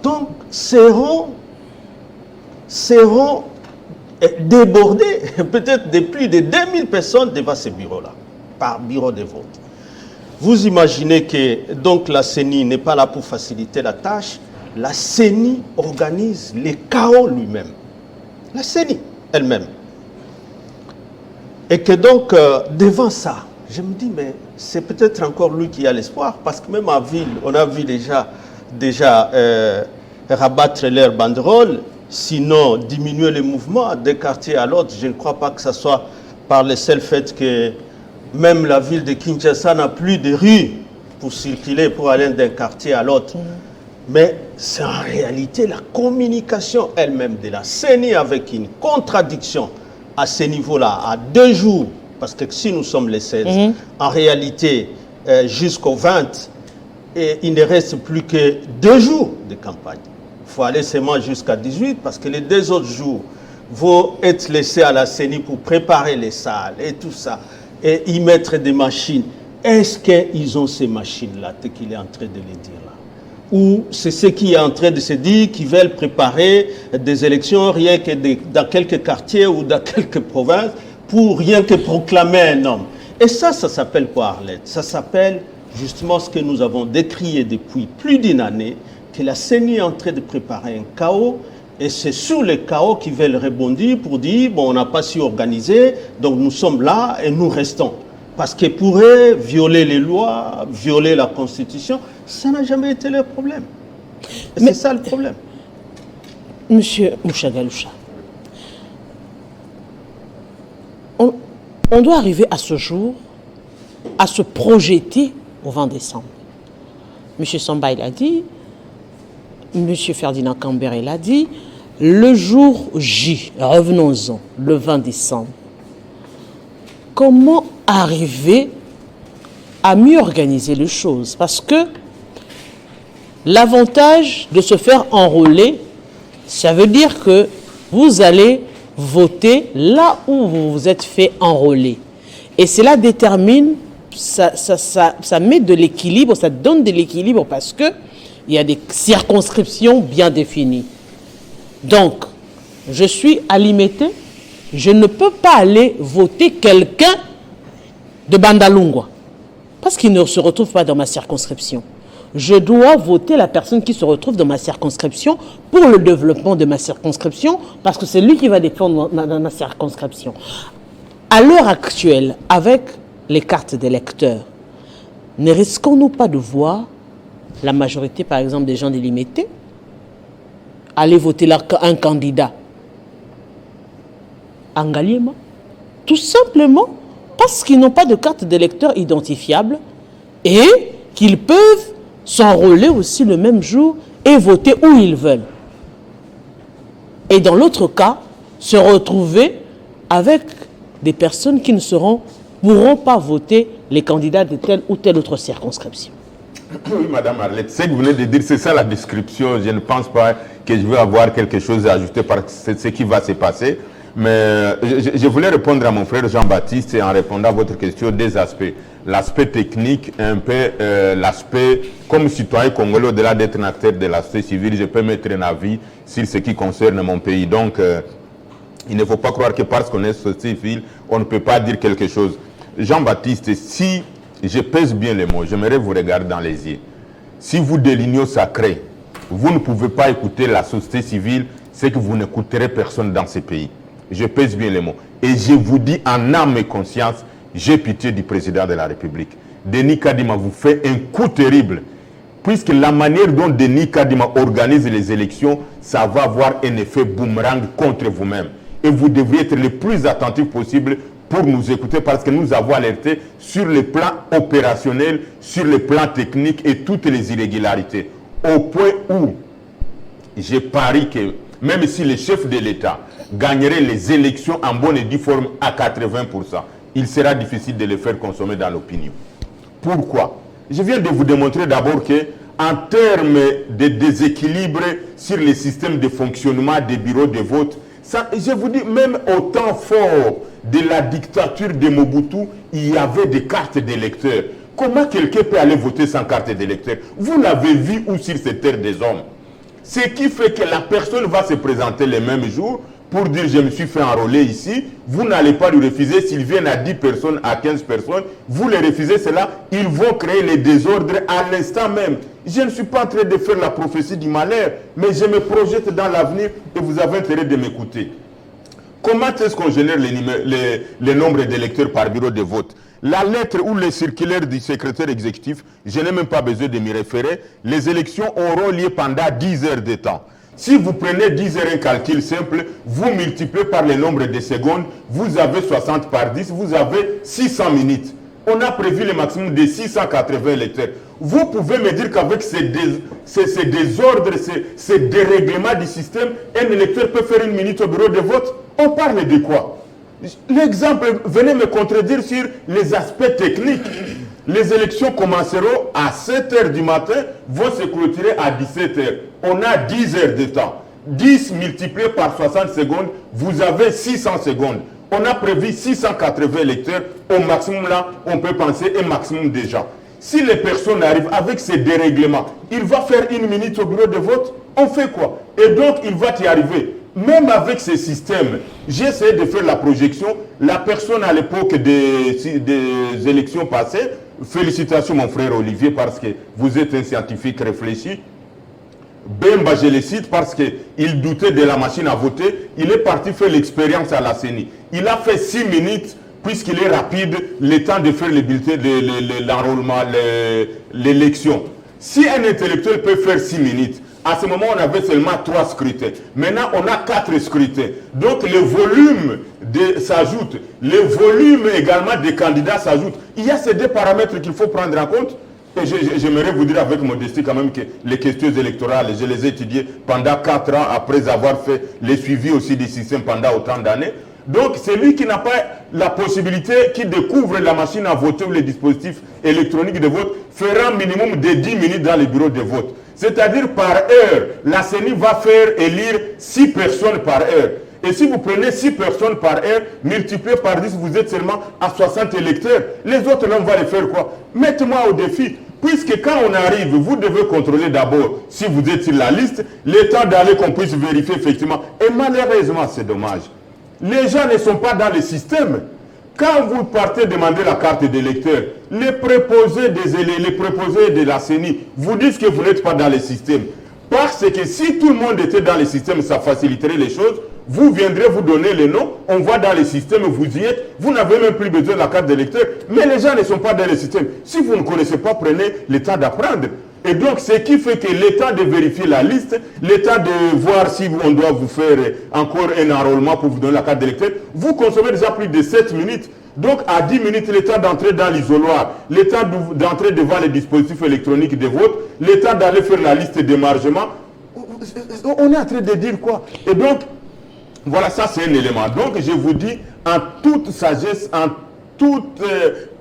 donc seront débordés, peut-être de plus de 2000 personnes devant ces bureaux-là, par bureau de vote. Vous imaginez que donc la CENI n'est pas là pour faciliter la tâche, la CENI organise les chaos lui-même. La CENI elle-même. Et que donc, devant ça, Je me dis, mais c'est peut-être encore lui qui a l'espoir, parce que même en ville, on a vu déjà rabattre leurs banderoles, sinon diminuer le mouvement d'un quartier à l'autre. Je ne crois pas que ce soit par le seul fait que même la ville de Kinshasa n'a plus de rues pour circuler, pour aller d'un quartier à l'autre. Mais c'est en réalité la communication elle-même de la CENI avec une contradiction à ce niveau-là, à 2 jours, parce que si nous sommes les 16, en réalité, jusqu'au 20, et il ne reste plus que 2 jours de campagne. Il faut aller seulement jusqu'à 18, parce que les 2 autres jours vont être laissés à la CENI pour préparer les salles et tout ça, et y mettre des machines. Est-ce qu'ils ont ces machines-là, tel qu'il est en train de le dire là? Ou c'est ce qui est en train de se dire qu'ils veulent préparer des élections rien que dans quelques quartiers ou dans quelques provinces pour rien que proclamer un homme. Et ça s'appelle quoi, Arlette? Ça s'appelle justement ce que nous avons décrié depuis plus d'1 année, que la CENI est en train de préparer un chaos, et c'est sur le chaos qu'ils veulent rebondir pour dire, bon, on n'a pas su organiser, donc nous sommes là et nous restons. Parce qu'ils pourraient violer les lois, violer la Constitution. Ça n'a jamais été leur problème. C'est ça le problème. Monsieur Mouchagaloucha, on doit arriver à ce jour à se projeter au 20 décembre. Monsieur Samba, il a dit, Monsieur Ferdinand Cambéré l'a dit, le jour J, revenons-en, le 20 décembre. Comment arriver à mieux organiser les choses? Parce que l'avantage de se faire enrôler, ça veut dire que vous allez voter là où vous vous êtes fait enrôler. Et cela détermine, ça met de l'équilibre, ça donne de l'équilibre parce que il y a des circonscriptions bien définies. Donc, je suis à Limete, je ne peux pas aller voter quelqu'un de Bandalungwa parce qu'il ne se retrouve pas dans ma circonscription. Je dois voter la personne qui se retrouve dans ma circonscription pour le développement de ma circonscription parce que c'est lui qui va défendre ma circonscription. À l'heure actuelle, avec les cartes d'électeurs, ne risquons-nous pas de voir la majorité, par exemple, des gens de Limete aller voter un candidat Angaliema, tout simplement parce qu'ils n'ont pas de carte d'électeur identifiable et qu'ils peuvent s'enrôler aussi le même jour et voter où ils veulent. Et dans l'autre cas, se retrouver avec des personnes qui ne pourront pas voter les candidats de telle ou telle autre circonscription. Oui, Madame Arlette, ce que vous venez de dire, c'est ça la description. Je ne pense pas que je vais avoir quelque chose à ajouter parce que c'est ce qui va se passer. Mais je voulais répondre à mon frère Jean-Baptiste et en répondant à votre question, 2 aspects. L'aspect technique et un peu l'aspect, comme citoyen congolais, au-delà d'être un acteur de la société civile, je peux mettre un avis sur ce qui concerne mon pays. Donc, il ne faut pas croire que parce qu'on est société civile, on ne peut pas dire quelque chose. Jean-Baptiste, si je pèse bien les mots, j'aimerais vous regarder dans les yeux. Si vous de l'union sacrée, vous ne pouvez pas écouter la société civile, c'est que vous n'écouterez personne dans ce pays. Je pèse bien les mots. Et je vous dis en âme et conscience, j'ai pitié du président de la République. Denis Kadima vous fait un coup terrible. Puisque la manière dont Denis Kadima organise les élections, ça va avoir un effet boomerang contre vous-même. Et vous devriez être le plus attentif possible pour nous écouter parce que nous avons alerté sur le plan opérationnel, sur le plan technique et toutes les irrégularités. Au point où j'ai pari que même si le chef de l'État gagnerait les élections en bonne et due forme à 80%, il sera difficile de les faire consommer dans l'opinion. Pourquoi? Je viens de vous démontrer d'abord que en termes de déséquilibre sur les systèmes de fonctionnement des bureaux de vote, ça, je vous dis, même au temps fort de la dictature de Mobutu, il y avait des cartes d'électeurs. Comment quelqu'un peut aller voter sans carte d'électeur? Vous l'avez vu où sur cette terre des hommes? Ce qui fait que la personne va se présenter le même jour pour dire je me suis fait enrôler ici. Vous n'allez pas lui refuser. S'ils viennent à 10 personnes, à 15 personnes, vous les refusez cela, ils vont créer les désordres à l'instant même. Je ne suis pas en train de faire la prophétie du malheur, mais je me projette dans l'avenir et vous avez intérêt de m'écouter. Comment est-ce qu'on génère les nombres d'électeurs par bureau de vote? La lettre ou les circulaires du secrétaire exécutif, je n'ai même pas besoin de m'y référer. Les élections auront lieu pendant 10 heures de temps. Si vous prenez 10 heures un calcul simple, vous multipliez par le nombre de secondes, vous avez 60 par 10, vous avez 600 minutes. On a prévu le maximum de 680 électeurs. Vous pouvez me dire qu'avec ces désordres, ces dérèglements du système, un électeur peut faire 1 minute au bureau de vote? On parle de quoi? L'exemple, venez me contredire sur les aspects techniques. Les élections commenceront à 7 h du matin, vont se clôturer à 17 h. On a 10 heures de temps. 10 multiplié par 60 secondes, vous avez 600 secondes. On a prévu 680 électeurs. Au maximum là, on peut penser un maximum de gens. Si les personnes arrivent avec ces dérèglements, il va faire 1 minute au bureau de vote, on fait quoi? Et donc, il va y arriver. Même avec ces systèmes, j'ai essayé de faire la projection. La personne à l'époque des élections passées, félicitations mon frère Olivier parce que vous êtes un scientifique réfléchi. Bemba, je le cite parce qu'il doutait de la machine à voter. Il est parti faire l'expérience à la CENI. Il a fait 6 minutes puisqu'il est rapide, le temps de faire le bulletin, l'enrôlement, l'élection. Si un intellectuel peut faire 6 minutes, à ce moment, on avait seulement 3 scrutins. Maintenant, on a 4 scrutins. Donc, le volume s'ajoute. Le volume également des candidats s'ajoute. Il y a ces 2 paramètres qu'il faut prendre en compte. Et j'aimerais vous dire avec modestie quand même que les questions électorales, je les ai étudiées pendant 4 ans après avoir fait les suivis aussi du système pendant autant d'années. Donc, celui qui n'a pas la possibilité, qui découvre la machine à voter ou les dispositifs électroniques de vote, fera un minimum de 10 minutes dans les bureaux de vote. C'est-à-dire par heure, la CENI va faire élire 6 personnes par heure. Et si vous prenez 6 personnes par heure, multiplié par 10, vous êtes seulement à 60 électeurs. Les autres, là, on va les faire quoi? Mettez-moi au défi. Puisque quand on arrive, vous devez contrôler d'abord si vous êtes sur la liste, le temps d'aller qu'on puisse vérifier effectivement. Et malheureusement, c'est dommage. Les gens ne sont pas dans le système. Quand vous partez demander la carte d'électeur, les préposés de la CENI vous disent que vous n'êtes pas dans le système. Parce que si tout le monde était dans le système, ça faciliterait les choses. Vous viendrez vous donner les noms, on va dans le système, vous y êtes, vous n'avez même plus besoin de la carte d'électeur. Mais les gens ne sont pas dans le système. Si vous ne connaissez pas, prenez le temps d'apprendre. Et donc, ce qui fait que l'état de vérifier la liste, l'état de voir si on doit vous faire encore un enrôlement pour vous donner la carte d'électeur, vous consommez déjà plus de 7 minutes. Donc, à 10 minutes, l'état d'entrer dans l'isoloir, l'état d'entrer devant les dispositifs électroniques de vote, l'état d'aller faire la liste d'émargement. On est en train de dire quoi? Et donc, voilà, ça c'est un élément. Donc, je vous dis, en toute sagesse, en toute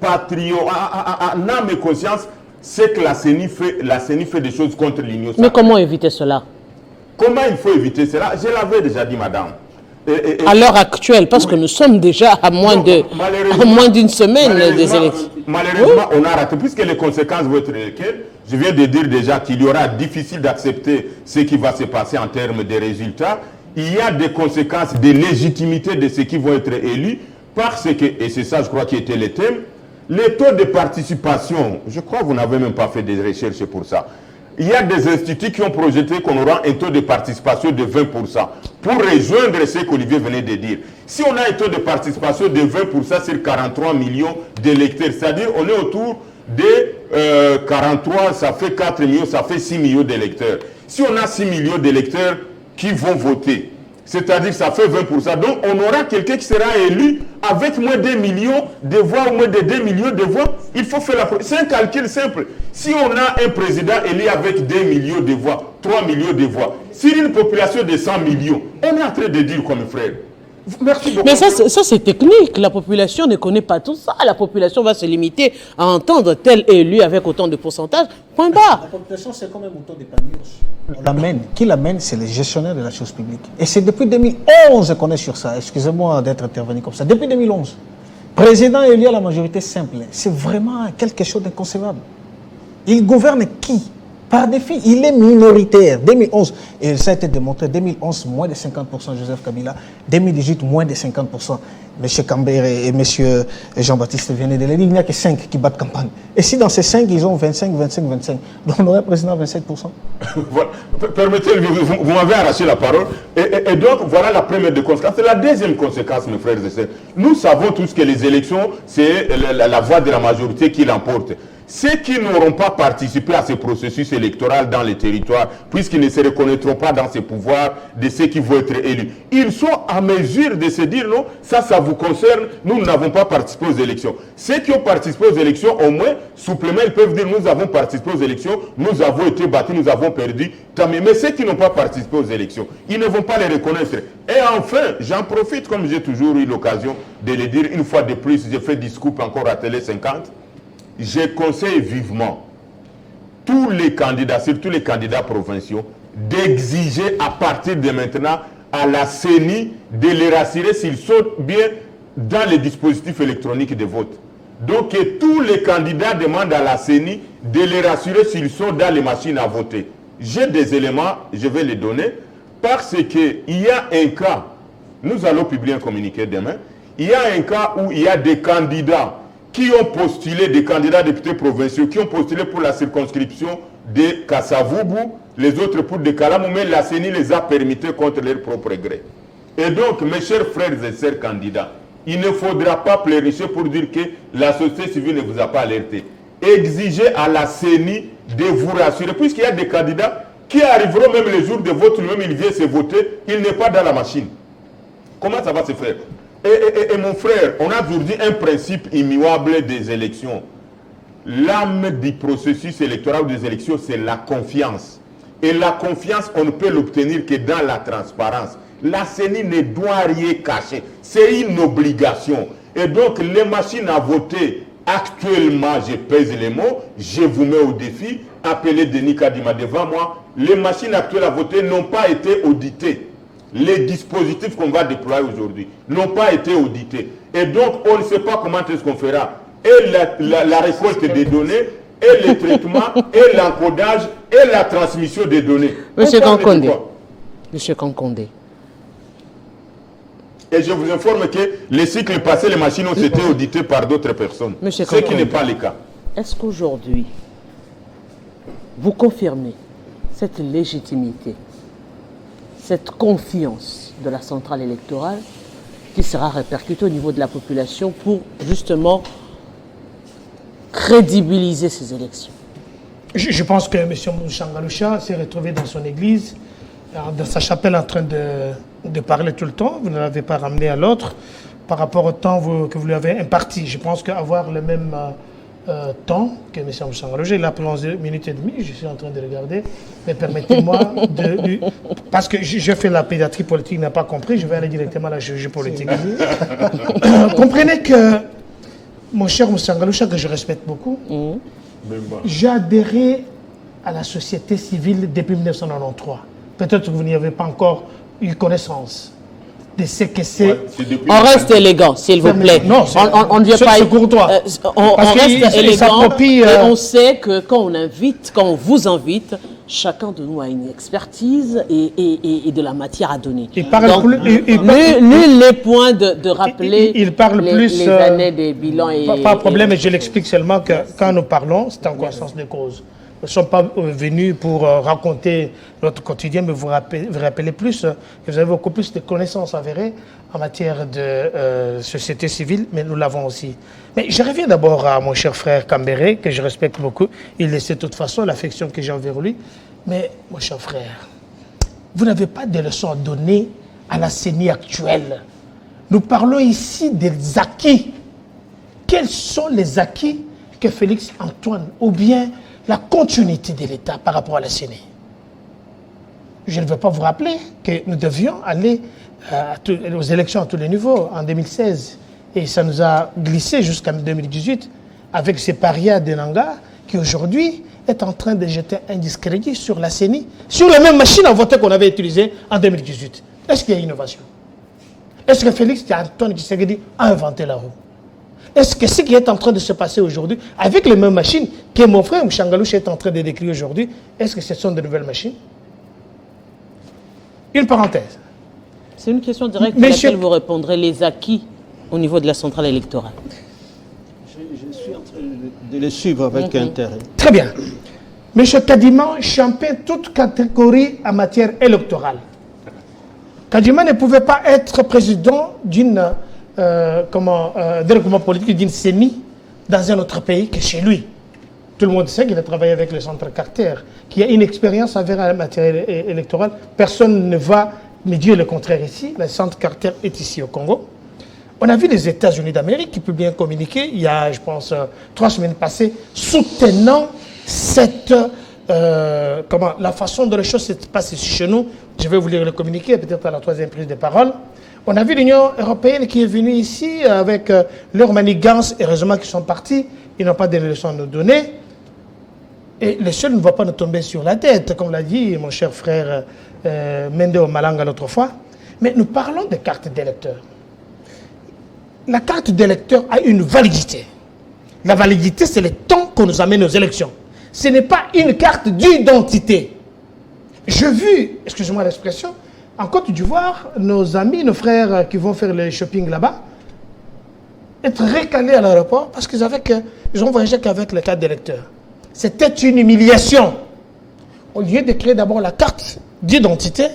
en âme et conscience, c'est que la CENI fait des choses contre l'Union sacrée. Mais comment éviter cela? Comment il faut éviter cela? Je l'avais déjà dit, madame. À l'heure actuelle, parce que nous sommes déjà à moins d'une semaine des élections. Malheureusement, on a raté, puisque les conséquences vont être lesquelles. Je viens de dire déjà qu'il y aura difficile d'accepter ce qui va se passer en termes de résultats. Il y a des conséquences de légitimité de ceux qui vont être élus, parce que, et c'est ça je crois qui était le thème, les taux de participation, je crois que vous n'avez même pas fait des recherches pour ça. Il y a des instituts qui ont projeté qu'on aura un taux de participation de 20% pour rejoindre ce qu'Olivier venait de dire. Si on a un taux de participation de 20% sur 43 millions d'électeurs, c'est-à-dire on est autour de 43, ça fait 4 millions, ça fait 6 millions d'électeurs. Si on a 6 millions d'électeurs qui vont voter, c'est-à-dire ça fait 20%. Donc on aura quelqu'un qui sera élu avec moins de 2 millions de voix ou moins de 2 millions de voix. Il faut faire c'est un calcul simple. Si on a un président élu avec 2 millions de voix, 3 millions de voix, sur une population de 100 millions, on est en train de dire comme frère. Merci beaucoup. Mais ça c'est technique. La population ne connaît pas tout ça. La population va se limiter à entendre tel élu avec autant de pourcentage. Point barre. La population, c'est comme un mouton de Panios. Qui l'amène, c'est les gestionnaires de la chose publique. Et c'est depuis 2011 qu'on est sur ça. Excusez-moi d'être intervenu comme ça. Depuis 2011. Président élu à la majorité simple. C'est vraiment quelque chose d'inconcevable. Il gouverne qui? Par défi, il est minoritaire. 2011, et ça a été démontré, 2011, moins de 50% Joseph Kabila, 2018, moins de 50%. M. Kambere et M. Jean-Baptiste viennent de le dire, il n'y a que 5 qui battent campagne. Et si dans ces 5, ils ont 25, 25, 25, donc on aurait un président 27%. Voilà. Permettez-moi, vous m'avez arraché la parole. Et donc, voilà la première des conséquences. La deuxième conséquence, mes frères et sœurs, nous savons tous que les élections, c'est la voix de la majorité qui l'emporte. Ceux qui n'auront pas participé à ce processus électoral dans les territoires, puisqu'ils ne se reconnaîtront pas dans ces pouvoirs de ceux qui vont être élus, ils sont à mesure de se dire non, ça vous concerne, nous n'avons pas participé aux élections. Ceux qui ont participé aux élections, au moins, souplement, ils peuvent dire nous avons participé aux élections, nous avons été battus, nous avons perdu. Mais ceux qui n'ont pas participé aux élections, ils ne vont pas les reconnaître. Et enfin, j'en profite, comme j'ai toujours eu l'occasion de le dire, une fois de plus, j'ai fait discours encore à Télé 50. Je conseille vivement tous les candidats, surtout les candidats provinciaux, d'exiger à partir de maintenant à la CENI de les rassurer s'ils sont bien dans les dispositifs électroniques de vote. Donc que tous les candidats demandent à la CENI de les rassurer s'ils sont dans les machines à voter. J'ai des éléments, je vais les donner, parce qu'il y a un cas, nous allons publier un communiqué demain, il y a un cas où il y a des candidats qui ont postulé, des candidats députés provinciaux, qui ont postulé pour la circonscription de Kassavoubou, les autres pour de Kalamou, mais la CENI les a permis contre leur propre gré. Et donc, mes chers frères et sœurs candidats, il ne faudra pas pleurnicher pour dire que la société civile ne vous a pas alerté. Exigez à la CENI de vous rassurer, puisqu'il y a des candidats qui arriveront même les jours de vote, lui-même il vient se voter, il n'est pas dans la machine. Comment ça va se faire? Et mon frère, on a aujourd'hui un principe immuable des élections. L'âme du processus électoral ou des élections, c'est la confiance. Et la confiance, on ne peut l'obtenir que dans la transparence. La CENI ne doit rien cacher. C'est une obligation. Et donc, les machines à voter, actuellement, je pèse les mots, je vous mets au défi, appelez Denis Kadima devant moi, les machines actuelles à voter n'ont pas été auditées. Les dispositifs qu'on va déployer aujourd'hui n'ont pas été audités. Et donc, on ne sait pas comment est-ce qu'on fera. Et la récolte des données, et le traitement, et l'encodage, et la transmission des données. Monsieur Kankonde. Monsieur Kankonde. Et je vous informe que les cycles passés, les machines ont été auditées par d'autres personnes. Monsieur Ce qui n'est pas le cas. Est-ce qu'aujourd'hui, vous confirmez cette légitimité, cette confiance de la centrale électorale qui sera répercutée au niveau de la population pour justement crédibiliser ces élections? Je pense que M. Mouchangaloucha s'est retrouvé dans son église, dans sa chapelle, en train de parler tout le temps. Vous ne l'avez pas ramené à l'autre par rapport au temps que vous lui avez imparti. Je pense qu'avoir le même temps que M. Mouchangaloucha, il a pris 11 minutes et demie, je suis en train de regarder, mais permettez-moi de lui... Parce que je fais la pédiatrie politique, il n'a pas compris, je vais aller directement à la chirurgie politique. Comprenez que, mon cher Mouchangaloucha, que je respecte beaucoup, j'ai adhéré à la société civile depuis 1993. Peut-être que vous n'y avez pas encore eu connaissance de ce que c'est. Ouais, on reste élégant, s'il vous plaît. Non, on ne vient pas. C'est courtois. On reste élégant. Et on on sait que quand on vous invite, chacun de nous a une expertise et de la matière à donner. Il parle donc, nul n'est point de rappeler il parle les années des bilans. Pas de problème, mais je l'explique seulement que quand nous parlons, c'est en connaissance de cause. Nous ne sommes pas venus pour raconter notre quotidien, mais vous rappelez plus, que vous avez beaucoup plus de connaissances avérées en matière de société civile, mais nous l'avons aussi. Mais je reviens d'abord à mon cher frère Kambere, que je respecte beaucoup. Il le sait de toute façon, l'affection que j'ai envers lui. Mais, mon cher frère, vous n'avez pas de leçons à donner à la CENI actuelle. Nous parlons ici des acquis. Quels sont les acquis que Félix Antoine, ou bien la continuité de l'État par rapport à la CENI? Je ne veux pas vous rappeler que nous devions aller aux élections à tous les niveaux en 2016. Et ça nous a glissé jusqu'en 2018 avec ces parias de Nanga qui aujourd'hui est en train de jeter un discrédit sur la CENI, sur la même machine à voter qu'on avait utilisée en 2018. Est-ce qu'il y a innovation? Est-ce que Félix Antoine Tshisekedi a inventé la roue? Est-ce que ce qui est en train de se passer aujourd'hui, avec les mêmes machines que mon frère Mchangalouche est en train de décrire aujourd'hui, est-ce que ce sont de nouvelles machines? Une parenthèse. C'est une question directe à laquelle vous répondrez, les acquis au niveau de la centrale électorale. Je suis en train de les suivre avec intérêt. Très bien. M. Kadima champait toute catégorie en matière électorale. Kadima ne pouvait pas être président d'une développement politique d'une CENI dans un autre pays que chez lui. Tout le monde sait qu'il a travaillé avec le centre Carter, qui a une expérience en matière électorale. Personne ne va me dire le contraire ici. Le centre Carter est ici au Congo. On a vu les États-Unis d'Amérique qui publient un communiqué il y a, je pense, 3 semaines passées, soutenant cette, la façon dont les choses se passent ici chez nous. Je vais vous lire le communiqué, peut-être à la 3e prise de parole. On a vu l'Union européenne qui est venue ici avec leur manigance. Heureusement qu'ils sont partis, ils n'ont pas de leçons à nous donner. Et le seul ne va pas nous tomber sur la tête, comme l'a dit mon cher frère Mende Malanga l'autre fois. Mais nous parlons de carte d'électeur. La carte d'électeur a une validité. La validité, c'est le temps qu'on nous amène aux élections. Ce n'est pas une carte d'identité. J'ai vu, excusez-moi l'expression, en Côte d'Ivoire, nos amis, nos frères qui vont faire le shopping là-bas, être récalés à l'aéroport parce qu'ils ont voyagé qu'avec la carte d'électeur. C'était une humiliation. Au lieu de créer d'abord la carte d'identité,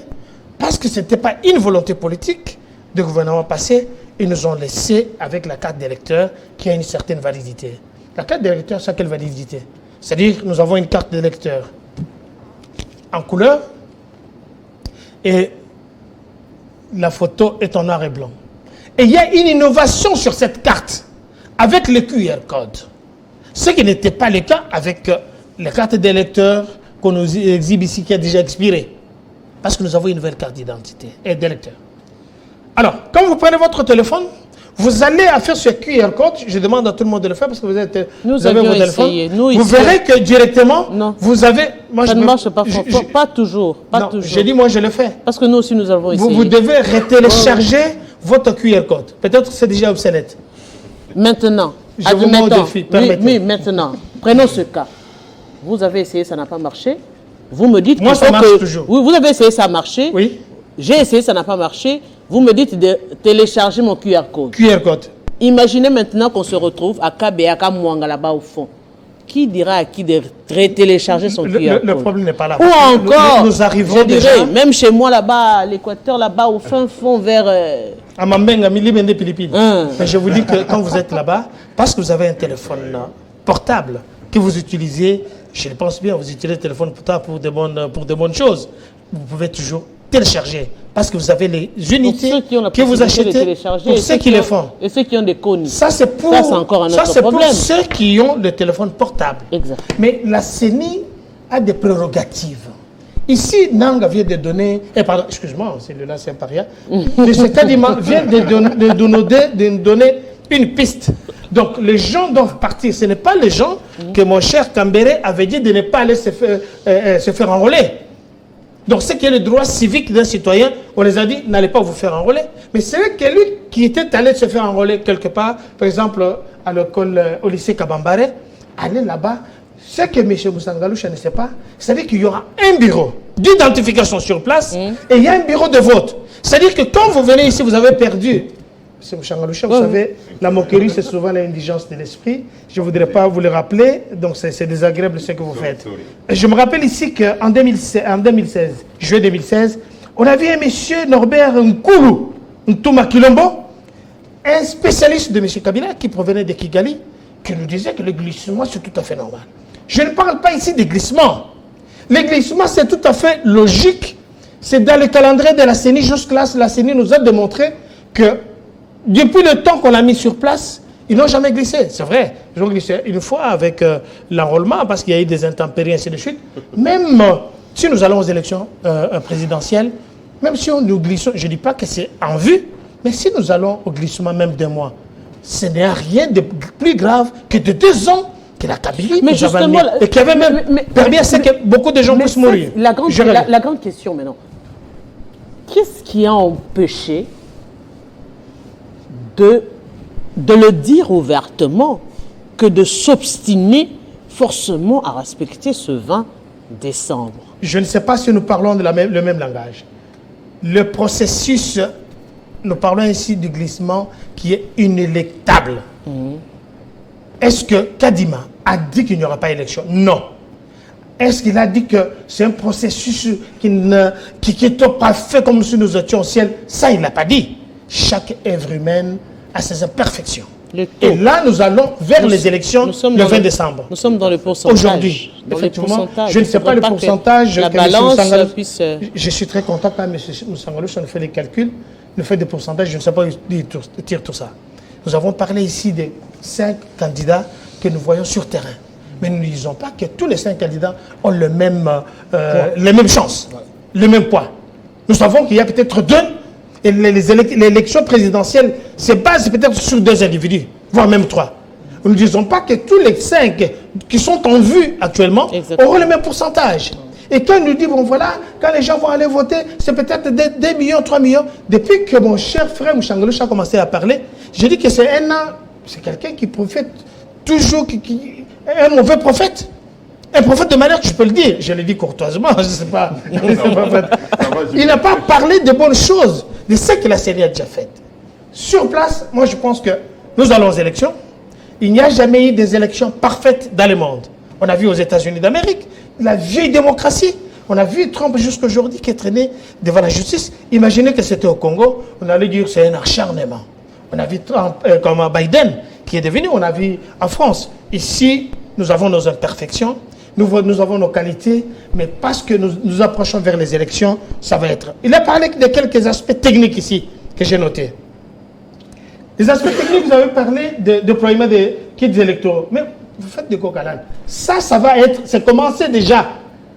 parce que ce n'était pas une volonté politique du gouvernement passé, ils nous ont laissé avec la carte d'électeur qui a une certaine validité. La carte d'électeur, ça a quelle validité? C'est-à-dire que nous avons une carte d'électeur en couleur et la photo est en noir et blanc. Et il y a une innovation sur cette carte avec le QR code. Ce qui n'était pas le cas avec les cartes d'électeurs qu'on nous exhibe ici qui a déjà expiré. Parce que nous avons une nouvelle carte d'identité et d'électeur. Alors, quand vous prenez votre téléphone, vous allez à faire ce QR code. Je demande à tout le monde de le faire parce que vous avez vos téléphones. Vous verrez que directement, non. Vous avez... Moi, ça ne marche pas, pas toujours. J'ai dit, moi, je le fais. Parce que nous aussi, nous avons essayé. Vous devez retélécharger votre QR code. Peut-être que c'est déjà obsolète. Maintenant, je vous mets au défi. Oui, maintenant, prenons ce cas. Vous avez essayé, ça n'a pas marché. Vous me dites moi, ça marche toujours. Oui, vous avez essayé, ça a marché. Oui. J'ai essayé, ça n'a pas marché. Vous me dites de télécharger mon QR code. QR code. Imaginez maintenant qu'on se retrouve à Kabéaka Mouanga là-bas au fond. Qui dira à qui de télécharger son QR code? Le problème n'est pas là. Ou encore, nous arrivons je déjà... dirais, même chez moi là-bas, à l'Équateur, là-bas au fin fond vers... À Mambenga, Milibende, Philippines. Mais je vous dis que quand vous êtes là-bas, parce que vous avez un téléphone portable que vous utilisez, je pense bien, vous utilisez le téléphone portable pour de bonnes choses. Vous pouvez toujours télécharger parce que vous avez les unités que vous achetez pour ceux qui le font. Et ceux qui ont des cônes. Ça, c'est pour, encore un autre problème. Pour ceux qui ont le téléphone portable. Exact. Mais la CENI a des prérogatives. Ici, Nanga vient de donner... pardon, excuse-moi, celui-là, c'est un paria. Le Kadima vient de donner une piste. Donc, les gens doivent partir. Ce n'est pas les gens que mon cher Kambere avait dit de ne pas aller se faire enrôler. Donc, ce qui est le droit civique d'un citoyen, on les a dit, n'allez pas vous faire enrôler. Mais c'est vrai que lui qui était allé se faire enrôler quelque part, par exemple, à l'école, au lycée Kabambare, aller là-bas, ce que M. Moussangaloucha ne sait pas, c'est-à-dire qu'il y aura un bureau d'identification sur place et il y a un bureau de vote. C'est-à-dire que quand vous venez ici, vous avez perdu. M. Moussangaloucha, vous savez, la moquerie, c'est souvent l'indigence de l'esprit. Je ne voudrais pas vous le rappeler, donc c'est désagréable ce que vous faites. Je me rappelle ici qu'en 2016, juillet 2016, on a vu un monsieur Norbert Nkulu, Ntouma Kilombo, un spécialiste de M. Kabila qui provenait de Kigali, qui nous disait que le glissement, c'est tout à fait normal. Je ne parle pas ici de glissement. Le glissement, c'est tout à fait logique. C'est dans le calendrier de la CENI. Jusque-là, la CENI nous a démontré que depuis le temps qu'on l'a mis sur place, ils n'ont jamais glissé. C'est vrai, ils ont glissé une fois avec l'enrôlement parce qu'il y a eu des intempéries, ainsi de suite. Même si nous allons aux élections présidentielles, même si nous glissons, je ne dis pas que c'est en vue, mais si nous allons au glissement même d'un mois, ce n'est rien de plus grave que de 2 ans que la Kabylie nous avait mis, et qui avait même permis à ce que beaucoup de gens puissent mourir. La grande question maintenant, qu'est-ce qui a empêché de de le dire ouvertement que de s'obstiner forcément à respecter ce 20 décembre. Je ne sais pas si nous parlons le même langage. Le processus, nous parlons ici du glissement qui est inéluctable. Est-ce que Kadima a dit qu'il n'y aura pas élection? Non. Est-ce qu'il a dit que c'est un processus qui est parfait comme si nous étions au ciel? Ça, il ne l'a pas dit. Chaque œuvre humaine a ses imperfections. Et là, nous allons vers les élections le 20 décembre. Nous sommes dans le pourcentage. Aujourd'hui, effectivement, je ne sais pas le pourcentage. La balance puisse... Je suis très content quand M. Moussangalo nous fait les calculs, nous fait des pourcentages, je ne sais pas où il tire tout ça. Nous avons parlé ici des 5 candidats que nous voyons sur terrain. Mais nous ne disons pas que tous les 5 candidats ont les mêmes chances, le même poids. Nous savons qu'il y a peut-être 2, et l'élection présidentielle se base peut-être sur 2 individus, voire même 3. Nous ne disons pas que tous les 5 qui sont en vue actuellement auront le même pourcentage. Et quand nous dit, bon voilà, quand les gens vont aller voter, c'est peut-être 2 millions, 3 millions. Depuis que mon cher frère Moussangalo a commencé à parler, j'ai dit que c'est c'est quelqu'un qui prophète toujours, un mauvais prophète. Un prophète de manière que je peux le dire. Je le dis courtoisement, je ne sais pas. Il n'a pas parlé de bonnes choses, de ce que la Syrie a déjà fait. Sur place, moi je pense que nous allons aux élections. Il n'y a jamais eu des élections parfaites dans le monde. On a vu aux États-Unis d'Amérique la vieille démocratie. On a vu Trump jusqu'aujourd'hui qui est traîné devant la justice. Imaginez que c'était au Congo, on allait dire que c'est un acharnement. On a vu Trump, comme Biden qui est devenu, on a vu en France. Ici, nous avons nos imperfections, nous avons nos qualités, mais parce que nous approchons vers les élections, ça va être. Il a parlé de quelques aspects techniques ici que j'ai notés. Les aspects techniques, vous avez parlé de déploiement des kits électoraux. Mais vous faites des coq à l'âne. Ça va être, c'est commencé déjà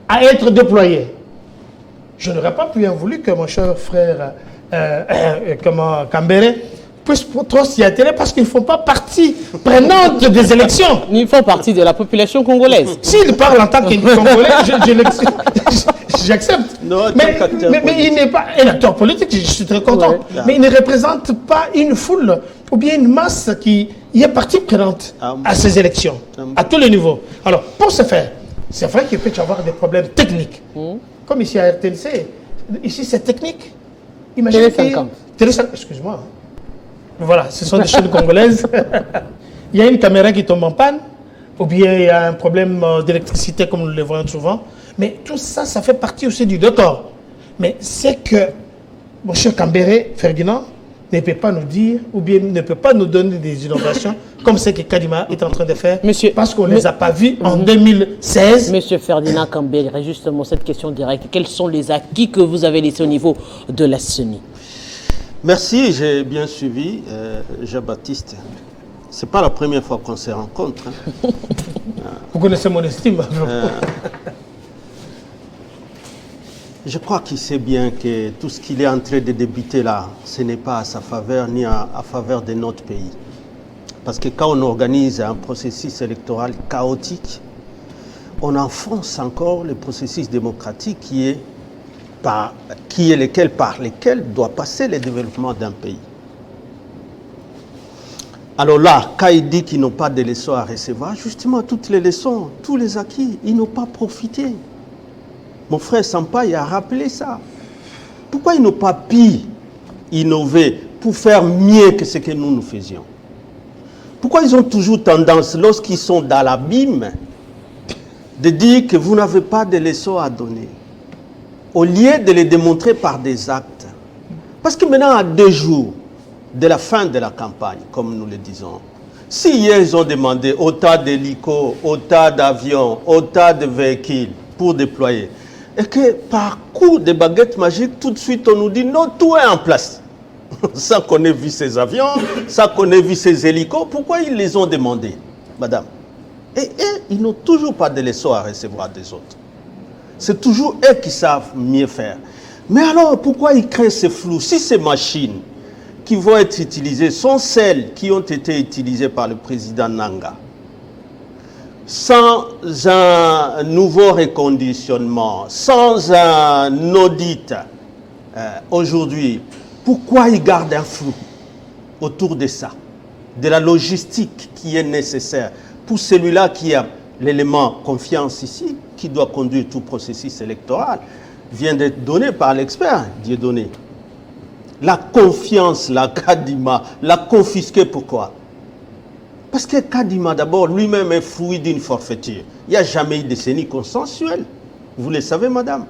à être déployé. Je n'aurais pas bien voulu que mon cher frère Kambere puisse trop s'y atteler parce qu'ils ne font pas partie prenante des élections. Ils font partie de la population congolaise. S'il parle en tant que Congolais, j'accepte. Mais il n'est pas un acteur politique, je suis très content. Ouais. Mais il ne représente pas une foule ou bien une masse qui est partie prenante à ces élections, à tous les niveaux. Alors, pour ce faire, c'est vrai qu'il peut y avoir des problèmes techniques. Comme ici à RTNC, ici c'est technique. Imaginez excuse-moi. Voilà, ce sont des chaînes congolaises. Il y a une caméra qui tombe en panne, ou bien il y a un problème d'électricité comme nous le voyons souvent. Mais tout ça, ça fait partie aussi du décor. Mais c'est que mon cher Kambere Ferdinand ne peut pas nous dire, ou bien ne peut pas nous donner des innovations comme ce que Kadima est en train de faire, parce qu'on ne les a pas vus en 2016. Monsieur Ferdinand Kambere, justement cette question directe, quels sont les acquis que vous avez laissés au niveau de la CENI? Merci, j'ai bien suivi, Jean-Baptiste. Ce n'est pas la première fois qu'on se rencontre. Hein. Vous connaissez mon estime. Je crois qu'il sait bien que tout ce qu'il est en train de débiter là, ce n'est pas à sa faveur ni à faveur de notre pays. Parce que quand on organise un processus électoral chaotique, on enfonce encore le processus démocratique par lesquels doit passer le développement d'un pays. Alors là, quand il dit qu'ils n'ont pas de leçons à recevoir, justement, toutes les leçons, tous les acquis, ils n'ont pas profité. Mon frère Sampaï a rappelé ça. Pourquoi ils n'ont pas pu innover pour faire mieux que ce que nous faisions? Pourquoi ils ont toujours tendance, lorsqu'ils sont dans l'abîme, de dire que vous n'avez pas de leçons à donner, au lieu de les démontrer par des actes? Parce que maintenant, à 2 jours de la fin de la campagne, comme nous le disons, si hier ils ont demandé autant d'hélicos, autant d'avions, autant de véhicules pour déployer, et que par coup de baguette magique, tout de suite on nous dit non, tout est en place. Sans qu'on ait vu ces avions, sans qu'on ait vu ces hélicos, pourquoi ils les ont demandés, madame? Et ils n'ont toujours pas de leçons à recevoir des autres. C'est toujours eux qui savent mieux faire. Mais alors, pourquoi ils créent ce flou? Si ces machines qui vont être utilisées sont celles qui ont été utilisées par le président Nanga, sans un nouveau reconditionnement, sans un audit, aujourd'hui, pourquoi ils gardent un flou autour de ça? de la logistique qui est nécessaire pour celui-là qui a l'élément confiance ici, qui doit conduire tout processus électoral, vient d'être donné par l'expert Dieudonné. La confiance, la Kadima, l'a confisquée. Pourquoi? Parce que Kadima, d'abord, lui-même est fruit d'une forfaiture. Il n'y a jamais eu de décennie consensuelle. Vous le savez, madame.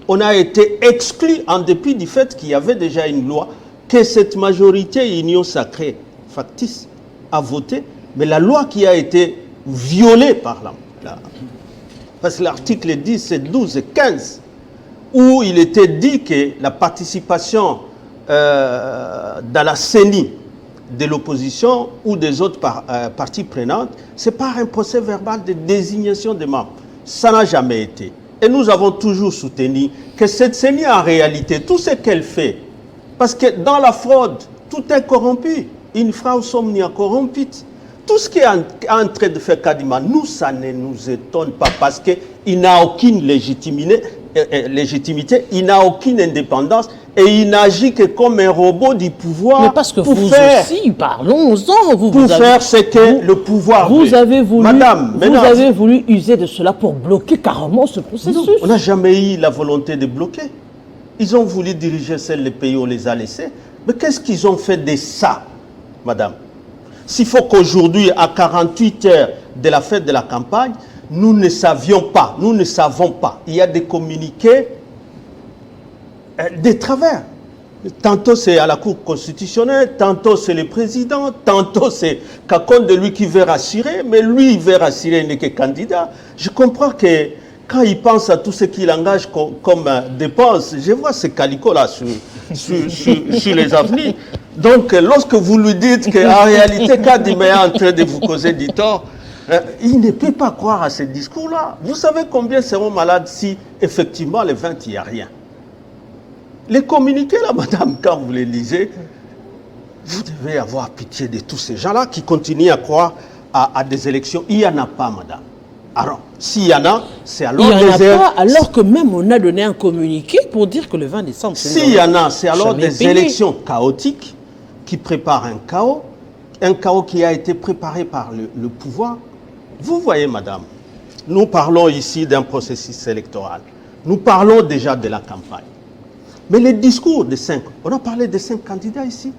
On a été exclu en dépit du fait qu'il y avait déjà une loi que cette majorité union sacrée, factice, a voté, mais la loi qui a été violée par parce que l'article 10, 12 et 15, où il était dit que la participation dans la CENI de l'opposition ou des autres parties prenantes, c'est par un procès verbal de désignation des membres. Ça n'a jamais été. Et nous avons toujours soutenu que cette CENI, en réalité, tout ce qu'elle fait, parce que dans la fraude, tout est corrompu. Une fraude somnia corrompite. Tout ce qui est en train de faire Kadima, nous, ça ne nous étonne pas parce qu'il n'a aucune légitimité, il n'a aucune indépendance et il n'agit que comme un robot du pouvoir. Mais parce que pour vous faire, aussi, parlons-en. Pour faire ce que le pouvoir vous veut. avez voulu, Madame, vous avez voulu user de cela pour bloquer carrément ce processus. Non, on n'a jamais eu la volonté de bloquer. Ils ont voulu diriger seul les pays, on les a laissés. Mais qu'est-ce qu'ils ont fait de ça, madame? S'il faut qu'aujourd'hui, à 48 heures de la fête de la campagne, nous ne savions pas, nous ne savons pas. Il y a des communiqués, des travers. Tantôt c'est à la Cour constitutionnelle, tantôt c'est le président, tantôt c'est quelqu'un de lui qui veut rassurer, mais lui il veut rassurer, il n'est que candidat. Je comprends que quand il pense à tout ce qu'il engage comme dépense, je vois ces calicots-là sur les avenues. Donc, lorsque vous lui dites qu'en réalité, Kadima est en train de vous causer du tort, il ne peut pas croire à ce discours-là. Vous savez combien seront malades si, effectivement, le 20, il n'y a rien. Les communiqués, là, madame, quand vous les lisez, vous devez avoir pitié de tous ces gens-là qui continuent à croire à des élections. Il n'y en a pas, madame. Alors, s'il y en a, c'est alors il n'y en a pas, alors que même on a donné un communiqué pour dire que le 20 décembre, s'il y en a, c'est alors des élections chaotiques qui préparent un chaos qui a été préparé par le pouvoir. Vous voyez, madame, nous parlons ici d'un processus électoral. Nous parlons déjà de la campagne. Mais les discours de 5, on a parlé de 5 candidats ici.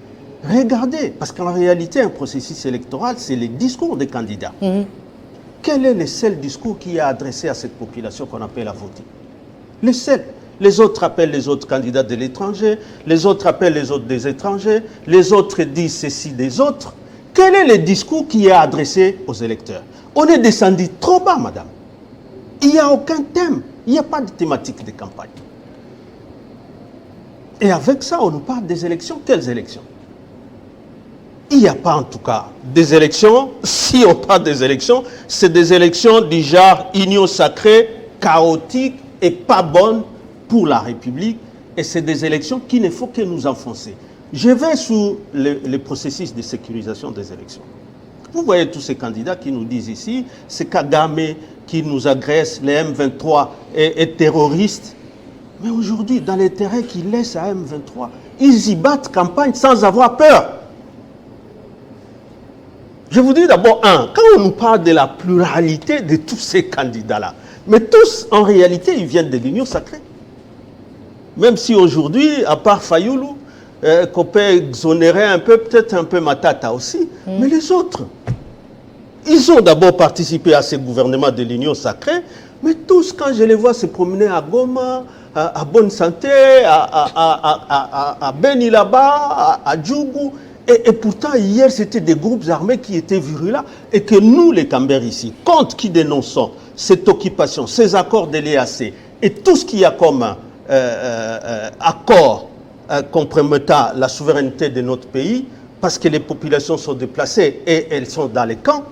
Regardez, parce qu'en réalité, un processus électoral, c'est les discours des candidats. Quel est le seul discours qui est adressé à cette population qu'on appelle à voter? Le seul. Les autres appellent les autres candidats de l'étranger, les autres appellent les autres des étrangers, les autres disent ceci des autres. Quel est le discours qui est adressé aux électeurs? On est descendu trop bas, madame. Il n'y a aucun thème, il n'y a pas de thématique de campagne. Et avec ça, on nous parle des élections. Quelles élections? Il n'y a pas en tout cas des élections. Si on parle des élections, c'est des élections du genre union sacrée, chaotique et pas bonne pour la République. Et c'est des élections qui ne faut que nous enfoncer. Je vais sur le processus de sécurisation des élections. Vous voyez tous ces candidats qui nous disent ici, c'est Kagame qui nous agresse, les M23 est terroriste. Mais aujourd'hui, dans les terrains qu'ils laissent à M23, ils y battent campagne sans avoir peur. Je vous dis d'abord, quand on nous parle de la pluralité de tous ces candidats-là, mais tous, en réalité, ils viennent de l'Union sacrée. Même si aujourd'hui, à part Fayoulou, qu'on peut exonérer un peu, peut-être un peu Matata aussi, mais les autres, ils ont d'abord participé à ce gouvernement de l'Union sacrée, mais tous, quand je les vois se promener à Goma, à Bonne Santé, à Beni là-bas, à Djougou, et pourtant, hier, c'était des groupes armés qui étaient virulents et que nous, les Cambers ici, contre qui dénonçons cette occupation, ces accords de l'EAC et tout ce qu'il y a comme accord compromettant la souveraineté de notre pays, parce que les populations sont déplacées et elles sont dans les camps,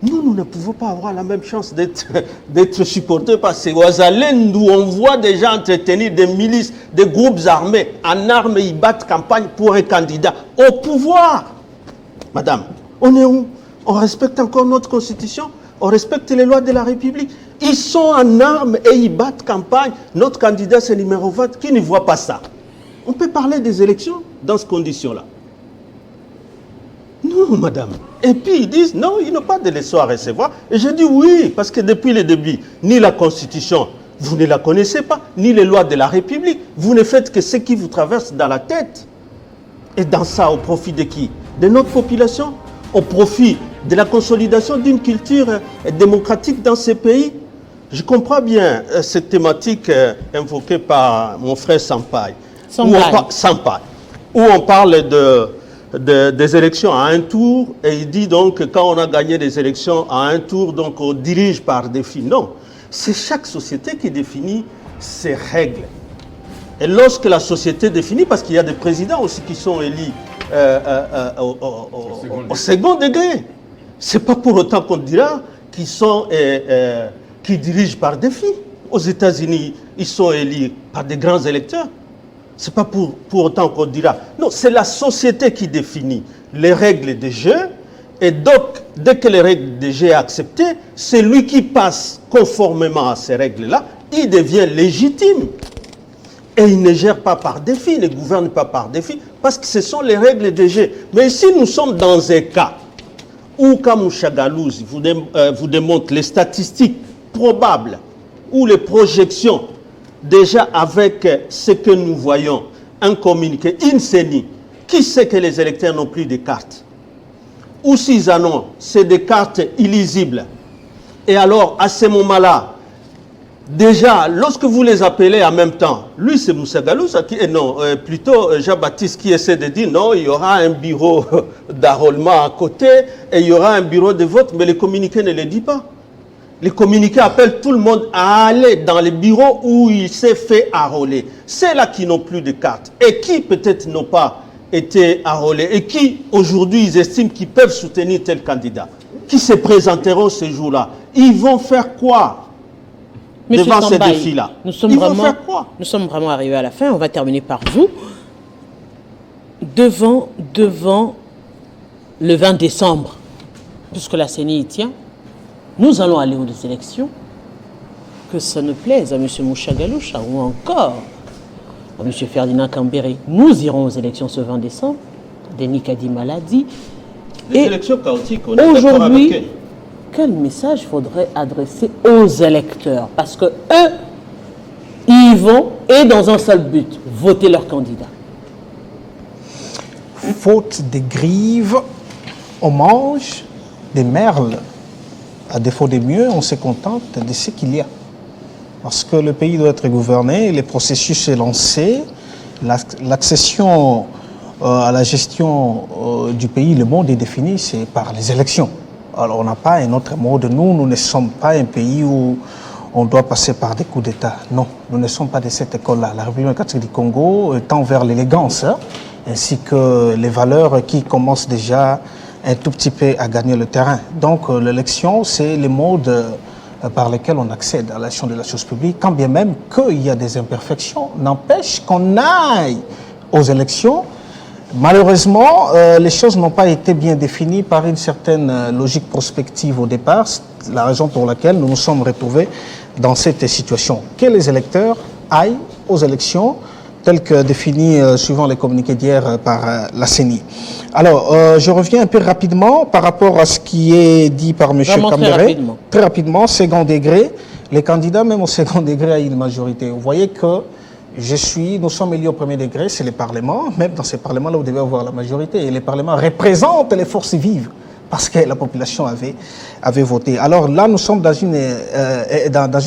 nous ne pouvons pas avoir la même chance d'être supportés par ces Ouazalènes où on voit des gens entretenir des milices, des groupes armés en armes et ils battent campagne pour un candidat au pouvoir. Madame, on est où? On respecte encore notre constitution, on respecte les lois de la République. Ils sont en armes et ils battent campagne. Notre candidat, c'est numéro 20. Qui ne voit pas ça? On peut parler des élections dans ces conditions-là. Nous Non, madame. Et puis ils disent, non, ils n'ont pas de leçons à recevoir. Et je dis oui, parce que depuis le début, ni la Constitution, vous ne la connaissez pas, ni les lois de la République. Vous ne faites que ce qui vous traverse dans la tête. Et dans ça, au profit de qui? De notre population, au profit de la consolidation d'une culture démocratique dans ces pays. Je comprends bien cette thématique invoquée par mon frère Sampaï. Sampaï. Où on parle des élections à un tour, et il dit donc que quand on a gagné des élections à un tour, donc on dirige par défi. Non, c'est chaque société qui définit ses règles. Et lorsque la société définit, parce qu'il y a des présidents aussi qui sont élus au second degré, c'est pas pour autant qu'on dira qu'ils sont qui dirigent par défi. Aux États-Unis, ils sont élus par des grands électeurs. C'est pas pour autant qu'on dira. Non, c'est la société qui définit les règles de jeu. Et donc, dès que les règles de jeu sont acceptées, c'est lui qui passe conformément à ces règles-là, il devient légitime. Et il ne gère pas par défi, il ne gouverne pas par défi, parce que ce sont les règles de jeu. Mais si nous sommes dans un cas où Kamoucha Galouz vous démontre les statistiques probables ou les projections, déjà avec ce que nous voyons, un communiqué INSENI, qui sait que les électeurs n'ont plus de cartes? Ou s'ils en ont, c'est des cartes illisibles. Et alors, à ce moment-là, déjà, lorsque vous les appelez en même temps, lui c'est Moussa Galouza, plutôt Jean-Baptiste qui essaie de dire non, il y aura un bureau d'enrôlement à côté et il y aura un bureau de vote, mais le communiqué ne le dit pas. Les communiqués appellent tout le monde à aller dans les bureaux où il s'est fait enrôler. C'est là qui n'ont plus de cartes et qui peut-être n'ont pas été enrôlés et qui aujourd'hui ils estiment qu'ils peuvent soutenir tel candidat, qui se présenteront ce jour-là. Ils vont faire quoi devant ces défis-là? Nous sommes vraiment arrivés à la fin. On va terminer par vous. Devant le 20 décembre, puisque la CENI y tient, nous allons aller aux élections. Que ça ne plaise à M. Moucha Galoucha ou encore à M. Ferdinand Kambere, nous irons aux élections ce 20 décembre. Denis Kadima l'a dit. Des élections chaotiques. Aujourd'hui, quel message faudrait adresser aux électeurs? Parce que eux, ils vont, et dans un seul but, voter leur candidat. Faute des grives, on mange des merles. À défaut des mieux, on se contente de ce qu'il y a. Parce que le pays doit être gouverné, le processus est lancé, l'accession à la gestion du pays, le monde est défini, c'est par les élections. Alors on n'a pas un autre mode. Nous ne sommes pas un pays où on doit passer par des coups d'État. Non, nous ne sommes pas de cette école-là. La République démocratique du Congo tend vers l'élégance, ainsi que les valeurs qui commencent déjà un tout petit peu à gagner le terrain. Donc l'élection, c'est le mode par lequel on accède à l'action de la chose publique, quand bien même qu'il y a des imperfections, n'empêche qu'on aille aux élections. Malheureusement, les choses n'ont pas été bien définies par une certaine logique prospective au départ. C'est la raison pour laquelle nous nous sommes retrouvés dans cette situation. Que les électeurs aillent aux élections, telles que définies suivant les communiqués d'hier par la CENI. Alors, je reviens un peu rapidement par rapport à ce qui est dit par M. Kambere. Très rapidement, second degré. Les candidats, même au second degré, ont une majorité. Vous voyez que nous sommes élus au premier degré, c'est le Parlement. Même dans ces parlements-là, vous devez avoir la majorité. Et les parlements représentent les forces vives parce que la population avait voté. Alors là, nous sommes dans une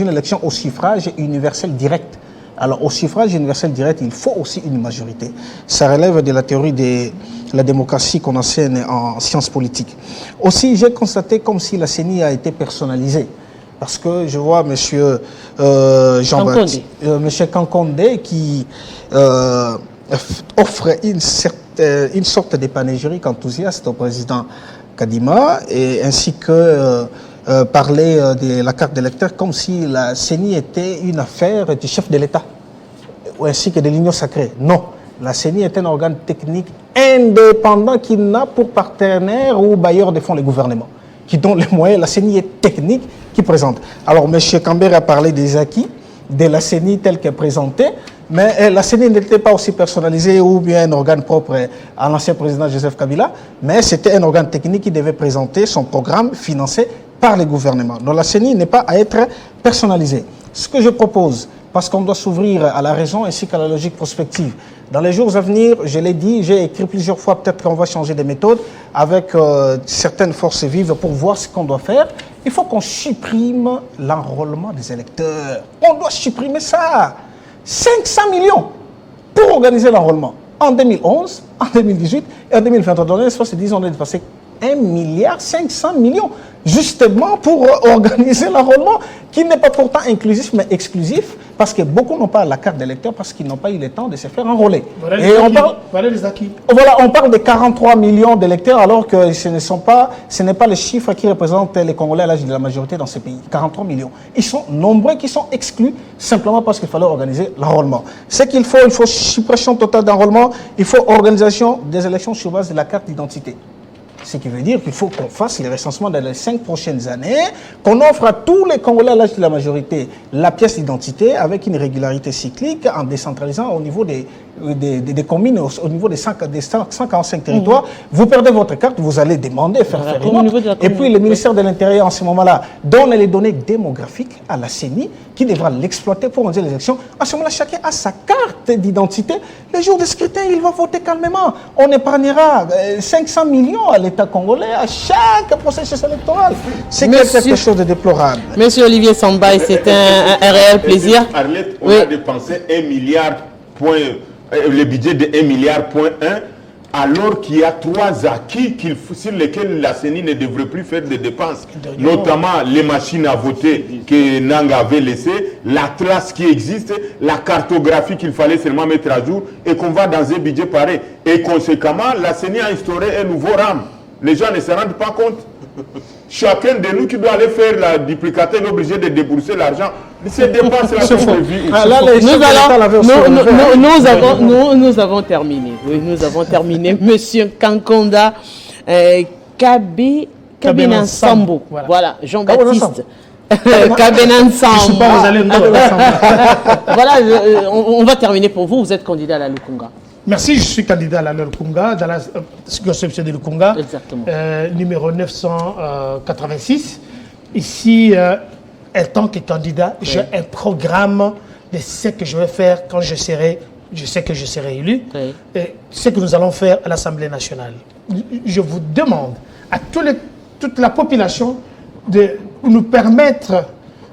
élection au suffrage universel direct. Alors, au suffrage universel direct, il faut aussi une majorité. Ça relève de la théorie de la démocratie qu'on enseigne en sciences politiques. Aussi, j'ai constaté comme si la CENI a été personnalisée. Parce que je vois M. Jean-Baptiste, M. Kankondé qui offre une sorte de panégyrique enthousiaste au président Kadima, et ainsi que parler de la carte d'électeur comme si la CENI était une affaire du chef de l'État, ainsi que de l'Union sacrée. Non, la CENI est un organe technique indépendant qui n'a pour partenaire ou bailleur de fonds le gouvernement, qui donne les moyens. La CENI est technique, qui présente. Alors, M. Kambere a parlé des acquis de la CENI telle qu'elle est présentée. Mais la CENI n'était pas aussi personnalisée ou bien un organe propre à l'ancien président Joseph Kabila, mais c'était un organe technique qui devait présenter son programme financé par les gouvernements. Donc la CENI n'est pas à être personnalisée. Ce que je propose, parce qu'on doit s'ouvrir à la raison ainsi qu'à la logique prospective. Dans les jours à venir, je l'ai dit, j'ai écrit plusieurs fois, peut-être qu'on va changer des méthodes avec certaines forces vives pour voir ce qu'on doit faire. Il faut qu'on supprime l'enrôlement des électeurs. On doit supprimer ça. 500 millions pour organiser l'enrôlement. En 2011, en 2018 et en 2023, dans l'espace de 10 ans, on a dépassé 1,5 milliard justement pour organiser l'enrôlement qui n'est pas pourtant inclusif mais exclusif parce que beaucoup n'ont pas la carte d'électeur parce qu'ils n'ont pas eu le temps de se faire enrôler. Voilà les acquis. Voilà, on parle de 43 millions d'électeurs alors que ce n'est pas le chiffre qui représente les Congolais à l'âge de la majorité dans ces pays. 43 millions. Ils sont nombreux qui sont exclus simplement parce qu'il fallait organiser l'enrôlement. Ce qu'il faut, il faut suppression totale d'enrôlement, il faut organisation des élections sur base de la carte d'identité. Ce qui veut dire qu'il faut qu'on fasse les recensements dans les 5 prochaines années, qu'on offre à tous les Congolais à l'âge de la majorité la pièce d'identité avec une régularité cyclique en décentralisant au niveau des communes, au niveau des 145 territoires. Vous perdez votre carte, vous allez demander, faire une autre. Et puis le ministère de l'Intérieur, en ce moment-là, donne les données démographiques à la CENI qui devra l'exploiter pour organiser les élections. À ce moment-là, chacun a sa carte d'identité. Le jour du scrutin, il va voter calmement. On épargnera 500 millions à l'État congolais à chaque processus électoral. C'est quelque chose de déplorable. Monsieur Olivier Sambay, c'est un réel plaisir. Arlette, on a dépensé 1 milliard, le budget de 1,1 milliard, alors qu'il y a 3 acquis sur lesquels la CENI ne devrait plus faire de dépenses, notamment les machines à voter que Nang avait laissées, la trace qui existe, la cartographie qu'il fallait seulement mettre à jour et qu'on va dans un budget pareil. Et conséquemment, la CENI a instauré un nouveau RAM. Les gens ne se rendent pas compte. Chacun de nous qui doit aller faire la duplicateur est obligé de débourser l'argent. Ces dépenses-là sont prévues. Nous avons terminé. Oui, nous avons terminé. Monsieur Kankonda Kabena Sambo. Voilà, Jean-Baptiste. Kabena Sambo. Voilà, on va terminer pour vous. Vous êtes candidat à la Lukunga. Merci, je suis candidat à la Lukunga, dans la circonscription de Lukunga, numéro 986. Ici, en tant que candidat, j'ai un programme de ce que je vais faire quand je sais que je serai élu, et ce que nous allons faire à l'Assemblée nationale. Je vous demande à toute la population de nous permettre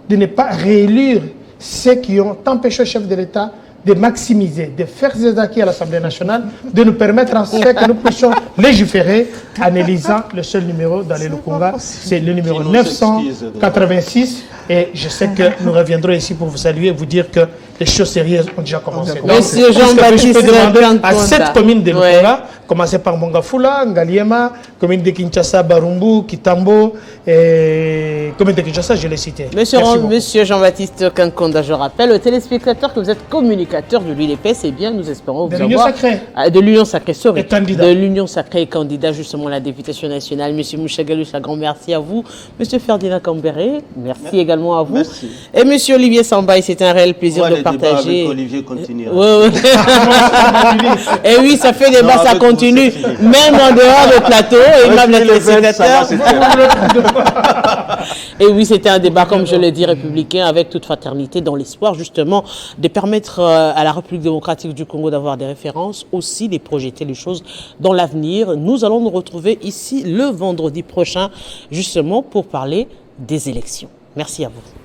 de ne pas réélire ceux qui ont empêché le chef de l'État de maximiser, de faire des acquis à l'Assemblée nationale, de nous permettre en fait que nous puissions légiférer en élisant le seul numéro dans les Lukunga. C'est le numéro 986. Et je sais que nous reviendrons ici pour vous saluer et vous dire que les choses sérieuses ont déjà commencé. Monsieur Jean-Baptiste, je peux demander à cette commune de Lukunga, commencer par Mongafula, Ngaliema, commune de Kinshasa, Barumbu, Kitambo, et commune de Kinshasa, je l'ai cité. Monsieur Jean-Baptiste Kankonda, je rappelle aux téléspectateurs que vous êtes communicateur de l'UDPS, et bien nous espérons vous avoir... De l'Union Sacrée, de l'Union Sacrée, candidat justement à la députation nationale. Monsieur Mouchagalou, un grand merci à vous. Monsieur Ferdinand Cambéré, merci également à vous. Merci. Et monsieur Olivier Sambay, c'est un réel plaisir de partager. Avec Olivier continue. Et oui, ça fait débat, ça continue. Même en dehors du plateau, et même les téléspectateurs. Et oui, c'était un débat, comme je l'ai dit, républicain, avec toute fraternité, dans l'espoir justement de permettre à la République démocratique du Congo d'avoir des références, aussi de projeter les choses dans l'avenir. Nous allons nous retrouver ici le vendredi prochain, justement pour parler des élections. Merci à vous.